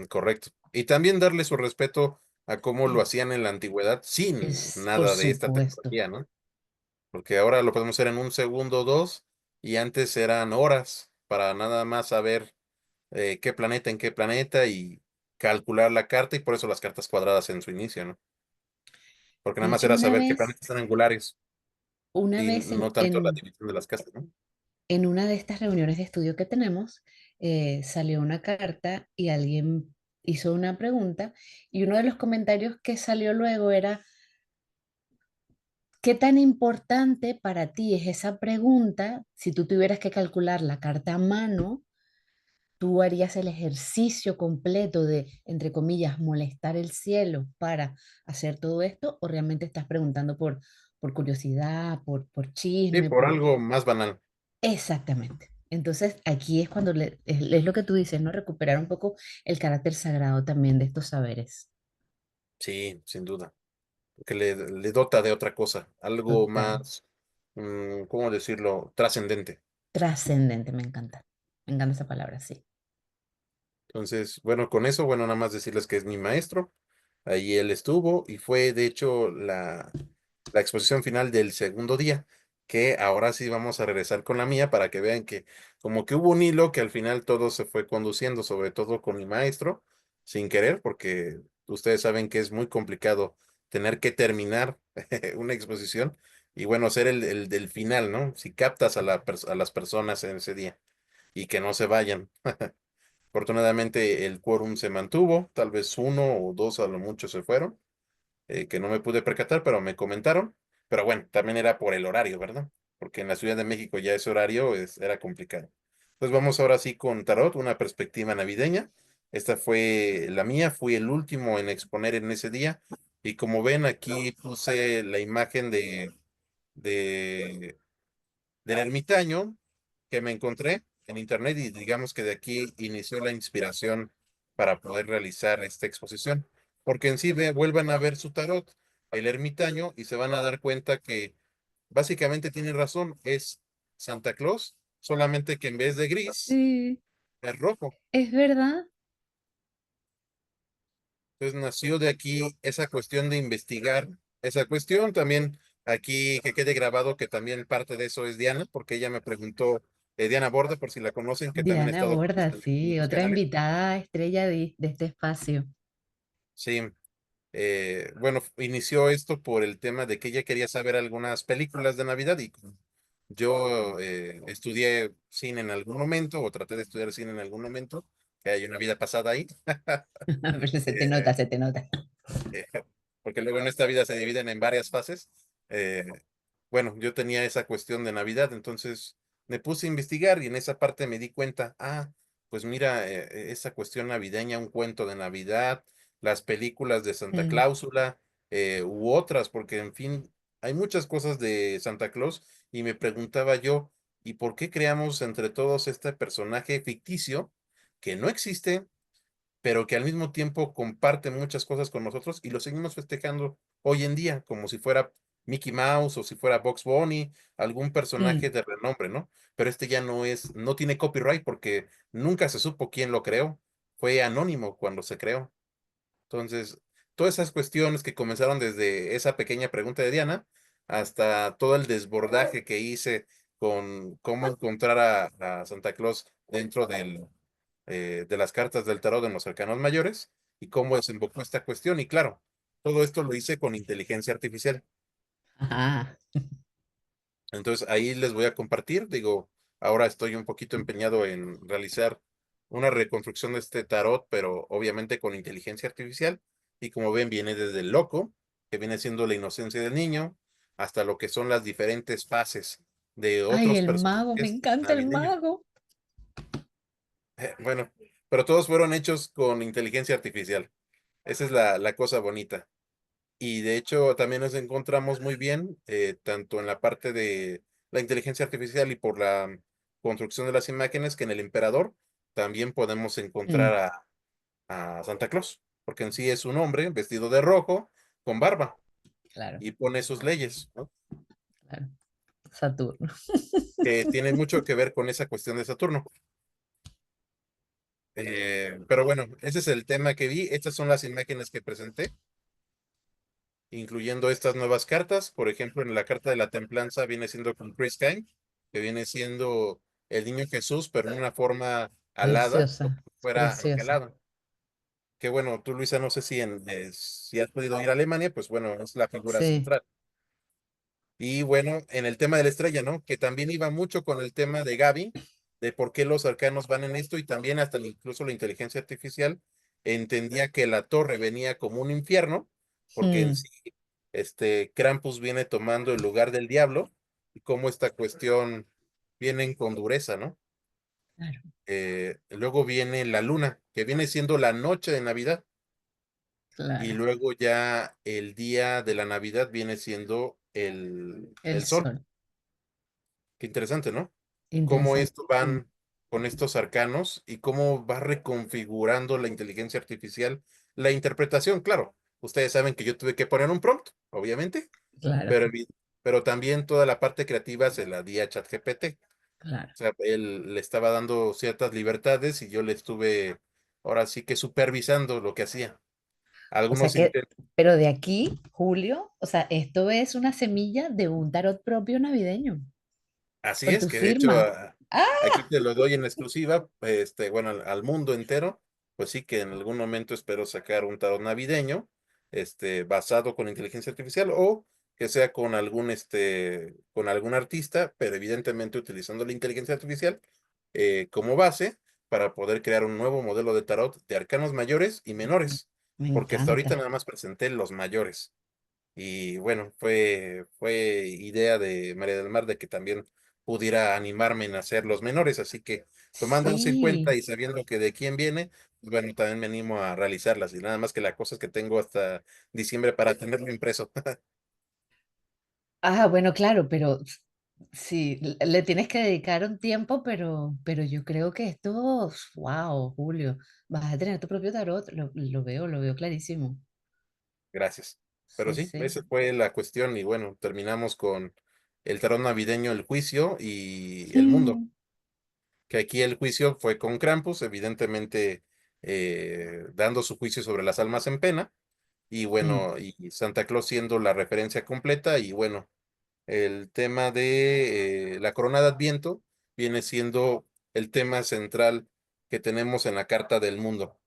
correcto. Y también darle su respeto a cómo lo hacían en la antigüedad sin Es por nada de esta supuesto. tecnología, ¿no? Porque ahora lo podemos hacer en un segundo o dos, y antes eran horas para nada más saber qué planeta en qué planeta y calcular la carta, y por eso las cartas cuadradas en su inicio, ¿no? Porque nada De más hecho, era saber qué planetas eran angulares una y vez no tanto la división de las casas, ¿no? en una de estas reuniones de estudio que tenemos, salió una carta y alguien hizo una pregunta y uno de los comentarios que salió luego era, ¿qué tan importante para ti es esa pregunta? Si tú tuvieras que calcular la carta a mano, ¿tú harías el ejercicio completo de, entre comillas, molestar el cielo para hacer todo esto? ¿O realmente estás preguntando por curiosidad, por Sí, chisme, por por... algo más banal. Exactamente. Entonces, aquí es cuando es lo que tú dices, ¿no? Recuperar un poco el carácter sagrado también de estos saberes. Sí, sin duda. Que le dota de otra cosa, algo Total. más, ¿cómo decirlo? Trascendente. Trascendente, me encanta. Me encanta esa palabra, sí. Entonces, bueno, con eso, bueno, nada más decirles que es mi maestro. Ahí él estuvo y fue, de hecho, la exposición final del segundo día, que ahora sí vamos a regresar con la mía para que vean que como que hubo un hilo que al final todo se fue conduciendo, sobre todo con mi maestro, sin querer, porque ustedes saben que es muy complicado tener que terminar una exposición y bueno, ser el del final, ¿no? Si captas a a las personas en ese día y que no se vayan. Afortunadamente el quórum se mantuvo, tal vez uno o dos a lo mucho se fueron, que no me pude percatar, pero me comentaron. Pero bueno, también era por el horario, ¿verdad? Porque en la Ciudad de México ya ese horario era complicado. Entonces vamos ahora sí con Tarot, una perspectiva navideña. Esta fue la mía, fui el último en exponer en ese día. Y como ven, aquí puse la imagen de del ermitaño que me encontré en internet, y digamos que de aquí inició la inspiración para poder realizar esta exposición. Porque en sí vuelvan a ver su tarot, el ermitaño, y se van a dar cuenta que básicamente tiene razón, es Santa Claus, solamente que en vez de gris Sí, es rojo. es verdad. Entonces nació de aquí esa cuestión de investigar esa cuestión. También aquí que quede grabado que también parte de eso es Diana, porque ella me preguntó, Diana Borda, por si la conocen, que también ha Diana estado con Borda, ustedes en sí, otros otra canales. invitada estrella de este espacio. Sí, bueno, inició esto por el tema de que ella quería saber algunas películas de Navidad, y yo estudié cine en algún momento, o traté de estudiar cine en algún momento, que hay una vida pasada ahí. Pero se te eh, nota, se te nota. eh, porque luego en esta vida se dividen en varias fases. Eh, bueno, yo tenía esa cuestión de Navidad, entonces me puse a investigar y en esa parte me di cuenta, pues mira, esa cuestión navideña, un cuento de Navidad, las películas de Santa Mm, Cláusula, u otras, porque en fin, hay muchas cosas de Santa Claus, y me preguntaba yo, ¿y por qué creamos entre todos este personaje ficticio que no existe, pero que al mismo tiempo comparte muchas cosas con nosotros y lo seguimos festejando hoy en día, como si fuera Mickey Mouse o si fuera Bugs Bunny, algún personaje mm. de renombre, ¿no? Pero este ya no es, no tiene copyright porque nunca se supo quién lo creó, fue anónimo cuando se creó. Entonces, todas esas cuestiones que comenzaron desde esa pequeña pregunta de Diana hasta todo el desbordaje que hice con cómo encontrar a Santa Claus dentro de las cartas del tarot en los arcanos mayores, y cómo desembocó esta cuestión. Y claro, todo esto lo hice con inteligencia artificial. Ajá. Entonces ahí les voy a compartir, digo, ahora estoy un poquito empeñado en realizar una reconstrucción de este tarot, pero obviamente con inteligencia artificial. Y como ven, viene desde el loco, que viene siendo la inocencia del niño, hasta lo que son las diferentes fases de Ay, otros el mago, me personajes encanta el navideños. mago. Bueno, pero todos fueron hechos con inteligencia artificial. Esa es la cosa bonita. Y de hecho también nos encontramos muy bien, tanto en la parte de la inteligencia artificial y por la construcción de las imágenes, que en el emperador también podemos encontrar Mm, a Santa Claus, porque en sí es un hombre vestido de rojo con barba claro, y pone sus leyes, ¿no? claro. Saturno. que tiene mucho que ver con esa cuestión de Saturno. Pero bueno, ese es el tema que vi. Estas son las imágenes que presenté, incluyendo estas nuevas cartas. Por ejemplo, en la carta de la templanza viene siendo con Chris Kine, que viene siendo el niño Jesús, pero en una forma alada, como Preciosa, si fuera preciosa. angelado. Que bueno, tú Luisa, no sé si has podido ir a Alemania, pues bueno, es la figura Sí, central. Y bueno, en el tema de la estrella, ¿no? Que también iba mucho con el tema de Gaby, de por qué los arcanos van en esto y también hasta incluso la inteligencia artificial entendía que la torre venía como un infierno, porque en mm, sí, Krampus viene tomando el lugar del diablo y cómo esta cuestión viene con dureza, ¿no? claro, Luego viene la luna, que viene siendo la noche de Navidad, y claro. luego ya el día de la Navidad viene siendo El el sol. sol. Qué interesante, ¿no? Cómo Interesante. esto van con estos arcanos y cómo va reconfigurando la inteligencia artificial, la interpretación. Claro, ustedes saben que yo tuve que poner un prompt, obviamente, Claro, pero, pero también toda la parte creativa se la di a ChatGPT. claro. O sea, él le estaba dando ciertas libertades y yo le estuve ahora sí que supervisando lo que hacía. O sea Algunos que, intentos. pero de aquí, Julio, o sea, esto es una semilla de un tarot propio navideño, Así con es, tu que de hecho firma. ¡Ah! aquí te lo doy en exclusiva, bueno, al mundo entero, pues sí que en algún momento espero sacar un tarot navideño, basado con inteligencia artificial o que sea con algún artista, pero evidentemente utilizando la inteligencia artificial como base para poder crear un nuevo modelo de tarot de arcanos mayores y menores, Me porque hasta ahorita encanta. nada más presenté los mayores. Y bueno, fue idea de María del Mar de que también pudiera animarme en hacer los menores, así que tomando eso en cuenta Sí. y sabiendo que de quién viene, pues bueno, también me animo a realizarlas y nada más que la cosa es que tengo hasta diciembre para tenerlo impreso. Ah, bueno, claro, pero sí, le tienes que dedicar un tiempo, pero yo creo que esto, wow, Julio, vas a tener tu propio tarot, lo veo clarísimo. Gracias. Pero Sí, sí, sí. esa fue la cuestión y bueno, terminamos con el tarot navideño, el juicio y el mundo. Mm, Que aquí el juicio fue con Krampus, evidentemente dando su juicio sobre las almas en pena y mm, bueno, y Santa Claus siendo la referencia completa y bueno, el tema de la corona de Adviento viene siendo el tema central que tenemos en la Carta del Mundo.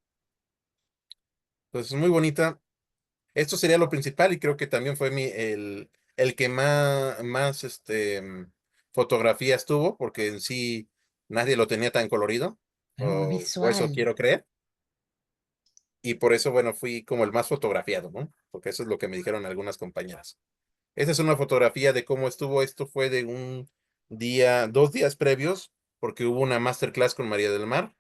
Entonces, muy bonita. Esto sería lo principal y creo que también fue el que más fotografías tuvo, porque en sí nadie lo tenía tan colorido, claro, más o eso visual. quiero creer. Y por eso, bueno, fui como el más fotografiado, ¿no? Porque eso es lo que me dijeron algunas compañeras. Esta es una fotografía de cómo estuvo. Esto fue de un día, 2 días previos, porque hubo una masterclass con María del Mar.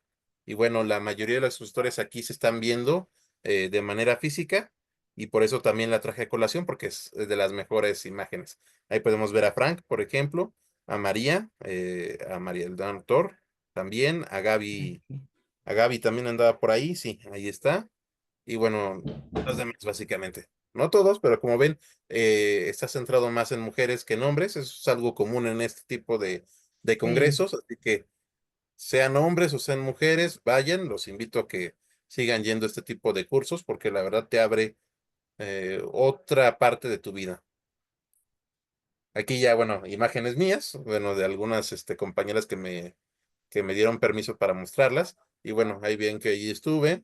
Y bueno, la mayoría de las historias aquí se están viendo de manera física. Y por eso también la traje a colación, porque es de las mejores imágenes. Ahí podemos ver a Frank, por ejemplo, a María del Doctor, también, a Gaby también andaba por ahí, sí, ahí está. Y bueno, los demás básicamente. No todos, pero como ven, está centrado más en mujeres que en hombres. Eso es algo común en este tipo de Sí. congresos. Así que sean hombres o sean mujeres, vayan. Los invito a que sigan yendo a este tipo de cursos porque la verdad te abre otra parte de tu vida. Aquí ya, bueno, imágenes mías, bueno, de algunas compañeras que me dieron permiso para mostrarlas. Y bueno, ahí bien que allí estuve,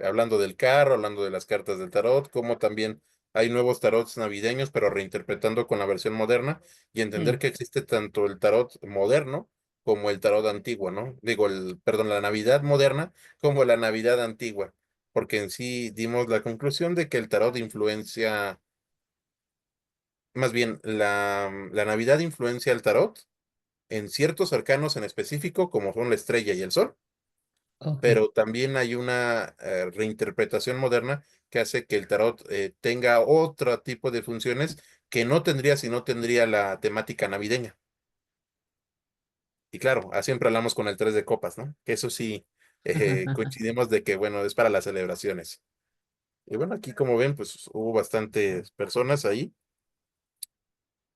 hablando del carro, hablando de las cartas del tarot, como también hay nuevos tarots navideños, pero reinterpretando con la versión moderna y entender Mm, que existe tanto el tarot moderno como el tarot antiguo, ¿no? Digo, perdón, la Navidad moderna como la Navidad antigua, porque en sí dimos la conclusión de que el tarot influencia, más bien, la Navidad influencia el tarot en ciertos arcanos en específico, como son la estrella y el sol, ok. pero también hay una reinterpretación moderna que hace que el tarot tenga otro tipo de funciones que no tendría si no tendría la temática navideña. Y claro, siempre hablamos con el 3 de copas, ¿no? Que eso sí, coincidimos de que, bueno, es para las celebraciones. Y bueno, aquí como ven, pues hubo bastantes personas ahí.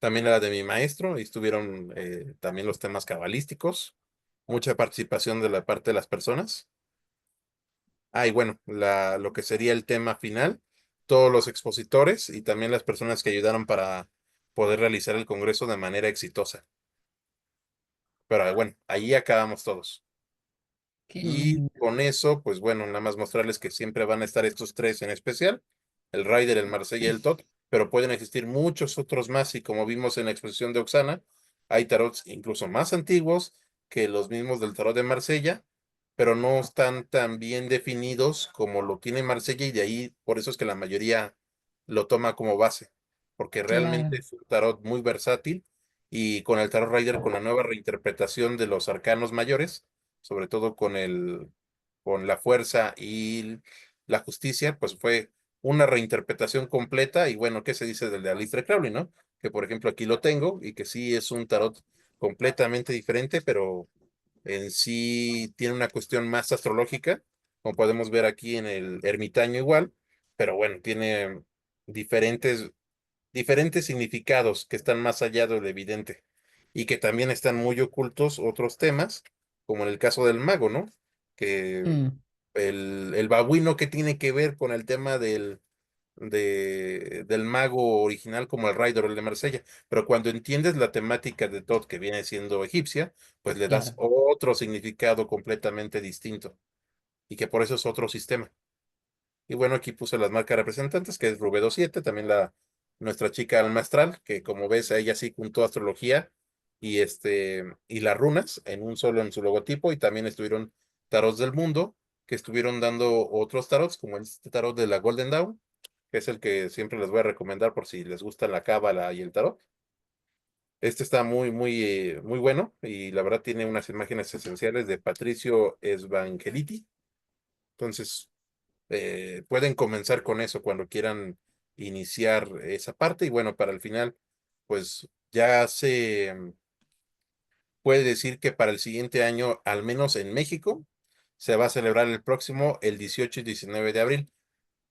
también la de mi maestro, y estuvieron también los temas cabalísticos, mucha participación de la parte de las personas. Ah, y bueno, lo que sería el tema final, todos los expositores y también las personas que ayudaron para poder realizar el congreso de manera exitosa. Pero bueno, ahí acabamos todos. Qué Y lindo. con eso, pues bueno, nada más mostrarles que siempre van a estar estos tres en especial, el Ryder, el Marsella y el Tot, pero pueden existir muchos otros más y como vimos en la exposición de Oxana, hay tarots incluso más antiguos que los mismos del tarot de Marsella, pero no están tan bien definidos como lo tiene Marsella y de ahí por eso es que la mayoría lo toma como base, porque realmente Claro, es un tarot muy versátil y con el tarot Rider, con la nueva reinterpretación de los arcanos mayores, sobre todo con la fuerza y la justicia, pues fue una reinterpretación completa. Y bueno, ¿qué se dice del de Aleister Crowley, no? Que por ejemplo aquí lo tengo y que sí es un tarot completamente diferente, pero en sí tiene una cuestión más astrológica, como podemos ver aquí en el ermitaño igual, pero bueno, tiene diferentes significados que están más allá de lo evidente y que también están muy ocultos otros temas, como en el caso del mago, ¿no? Que mm, el babuino que tiene que ver con el tema del mago original como el Rider o el de Marsella, pero cuando entiendes la temática de Thoth que viene siendo egipcia, pues le das claro. otro significado completamente distinto y que por eso es otro sistema. Y bueno, aquí puse las marcas representantes, que es Rubedo 7 también nuestra chica alma astral, que como ves, ella sí juntó astrología y las runas en un solo en su logotipo, y también estuvieron tarots del mundo, que estuvieron dando otros tarots, como este tarot de la Golden Dawn, que es el que siempre les voy a recomendar por si les gusta la cábala y el tarot. Este está muy bueno, y la verdad tiene unas imágenes esenciales de Patricio Evangeliti. Entonces, pueden comenzar con eso cuando quieran iniciar esa parte y bueno, para el final, pues ya se puede decir que para el siguiente año, al menos en México, se va a celebrar el próximo, el 18 y 19 de abril,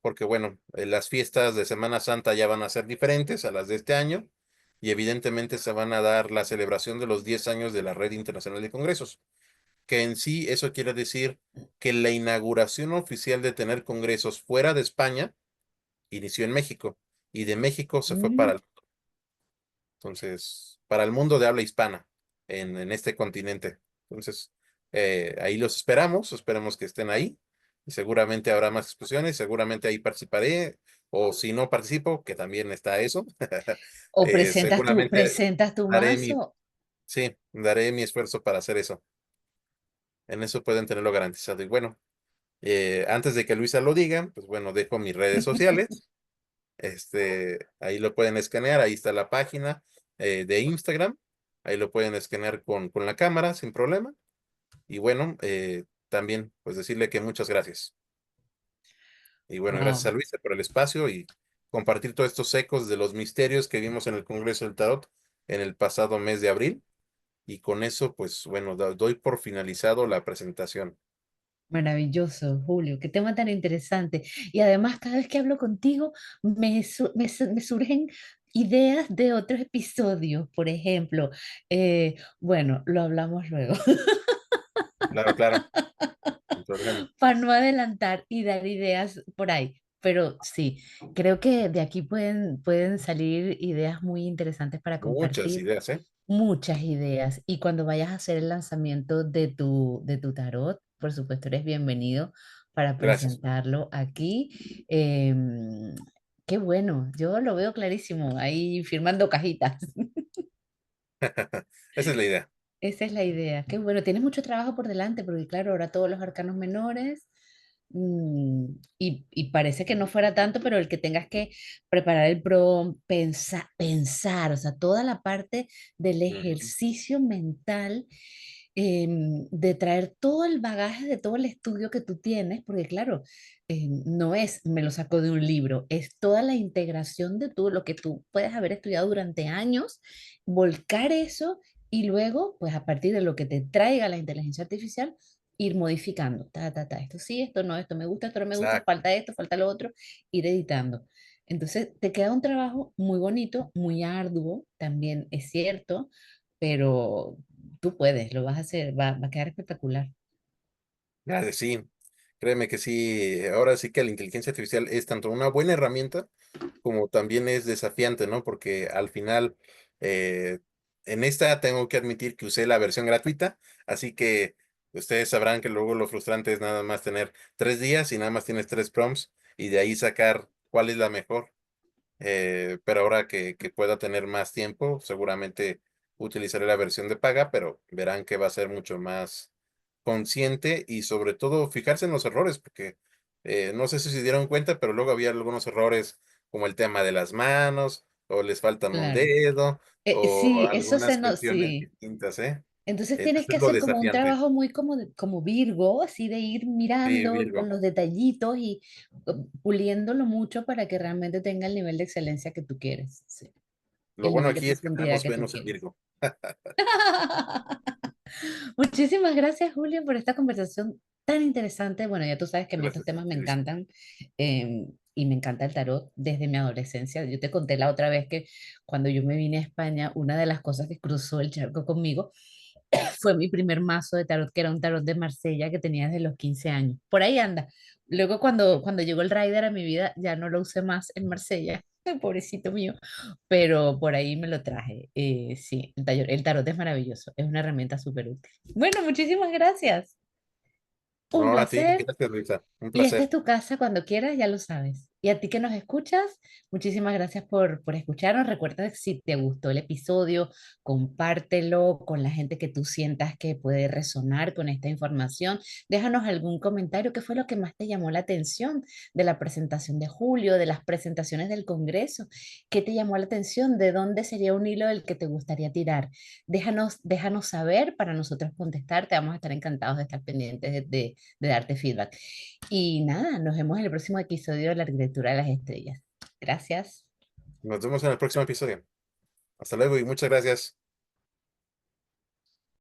porque bueno, las fiestas de Semana Santa ya van a ser diferentes a las de este año y evidentemente se van a dar la celebración de los 10 años de la Red Internacional de Congresos, que en sí eso quiere decir que la inauguración oficial de tener congresos fuera de España inició en México y de México se fue Mm. entonces, para el mundo de habla hispana en este continente. Entonces, ahí los esperamos que estén ahí y seguramente habrá más exposiciones, seguramente ahí participaré o si no participo, que también está eso, O seguramente presentas tu daré mi, mazo. sí, daré mi esfuerzo para hacer eso. En eso pueden tenerlo garantizado. Y bueno, antes de que Luisa lo diga, pues bueno, dejo mis redes sociales. Ahí lo pueden escanear, ahí está la página de Instagram, ahí lo pueden escanear con la cámara sin problema. Y bueno, también pues decirle que muchas gracias. Y bueno, gracias a Wow. Luisa por el espacio y compartir todos estos ecos de los misterios que vimos en el Congreso del Tarot en el pasado mes de abril. Y con eso, pues bueno, doy por finalizado la presentación. Maravilloso, Julio, qué tema tan interesante. Y además, cada vez que hablo contigo, me surgen ideas de otros episodios. Por ejemplo, bueno, lo hablamos luego, Claro, claro, sin problema. para no adelantar y dar ideas por ahí. Pero sí, creo que de aquí pueden salir ideas muy interesantes para Muchas compartir. ideas, ¿eh? Muchas ideas. Y cuando vayas a hacer el lanzamiento de tu tarot, por supuesto, eres bienvenido para Gracias. presentarlo aquí. Qué bueno, yo lo veo clarísimo ahí firmando cajitas. Esa es la idea. Esa es la idea. Qué bueno, tienes mucho trabajo por delante, porque claro, ahora todos los arcanos menores, y parece que no fuera tanto, pero el que tengas que preparar el prompt, pensar, o sea, toda la parte del Ujú. ejercicio mental, de traer todo el bagaje de todo el estudio que tú tienes, porque claro, no es, me lo saco de un libro, es toda la integración de todo lo que tú puedes haber estudiado durante años, volcar eso y luego, pues a partir de lo que te traiga la inteligencia artificial, ir modificando. Esto sí, esto no, esto me gusta, esto no me gusta, Exacto. falta esto, falta lo otro, ir editando. Entonces, te queda un trabajo muy bonito, muy arduo, también es cierto, pero tú puedes, lo vas a hacer, va a quedar espectacular. Ya de sí, créeme que sí, ahora sí que la inteligencia artificial es tanto una buena herramienta como también es desafiante, ¿no? Porque al final, eh, en esta tengo que admitir que usé la versión gratuita, así que ustedes sabrán que luego lo frustrante es nada más tener 3 días y nada más tienes 3 prompts y de ahí sacar cuál es la mejor. Pero ahora que pueda tener más tiempo, seguramente utilizaré la versión de paga, pero verán que va a ser mucho más consciente y sobre todo fijarse en los errores, porque no sé si se dieron cuenta, pero luego había algunos errores como el tema de las manos, o les faltan un Claro. dedo, o Sí, eso algunas cuestiones sí. distintas, ¿eh? Entonces tienes Eso que es lo hacer como un desafiante. trabajo muy como, como Virgo, así de ir Sí, mirando con Virgo. los detallitos y puliéndolo mucho para que realmente tenga el nivel de excelencia que tú quieres, sí, Lo el bueno nivel de aquí es que profundidad tenemos que tú Venus en quieres. Virgo. Muchísimas gracias, Julio, por esta conversación tan interesante. Bueno, ya tú sabes que a mí estos Gracias, temas me Elisa. encantan, y me encanta el tarot desde mi adolescencia. Yo te conté la otra vez que cuando yo me vine a España, una de las cosas que cruzó el charco conmigo fue mi primer mazo de tarot, que era un tarot de Marsella que tenía desde los 15 años. Por ahí anda. Luego cuando llegó el Rider a mi vida, ya no lo usé más en Marsella. Pobrecito mío, pero por ahí me lo traje. Sí, el tarot es maravilloso, es una herramienta súper útil. Bueno, muchísimas gracias. Un No, a ti, placer. gracias, Luisa. Un Y esta es placer. tu casa cuando quieras, ya lo sabes. Y a ti que nos escuchas, muchísimas gracias por escucharnos. Recuerda que si te gustó el episodio, compártelo con la gente que tú sientas que puede resonar con esta información. Déjanos algún comentario. ¿Qué fue lo que más te llamó la atención de la presentación de Julio, de las presentaciones del Congreso? ¿Qué te llamó la atención? ¿De dónde sería un hilo del que te gustaría tirar? Déjanos saber para nosotros contestarte. Vamos a estar encantados de estar pendientes de darte feedback. Y nada, nos vemos en el próximo episodio de la arquitectura de las estrellas. Gracias. Nos vemos en el próximo episodio. Hasta luego y muchas gracias.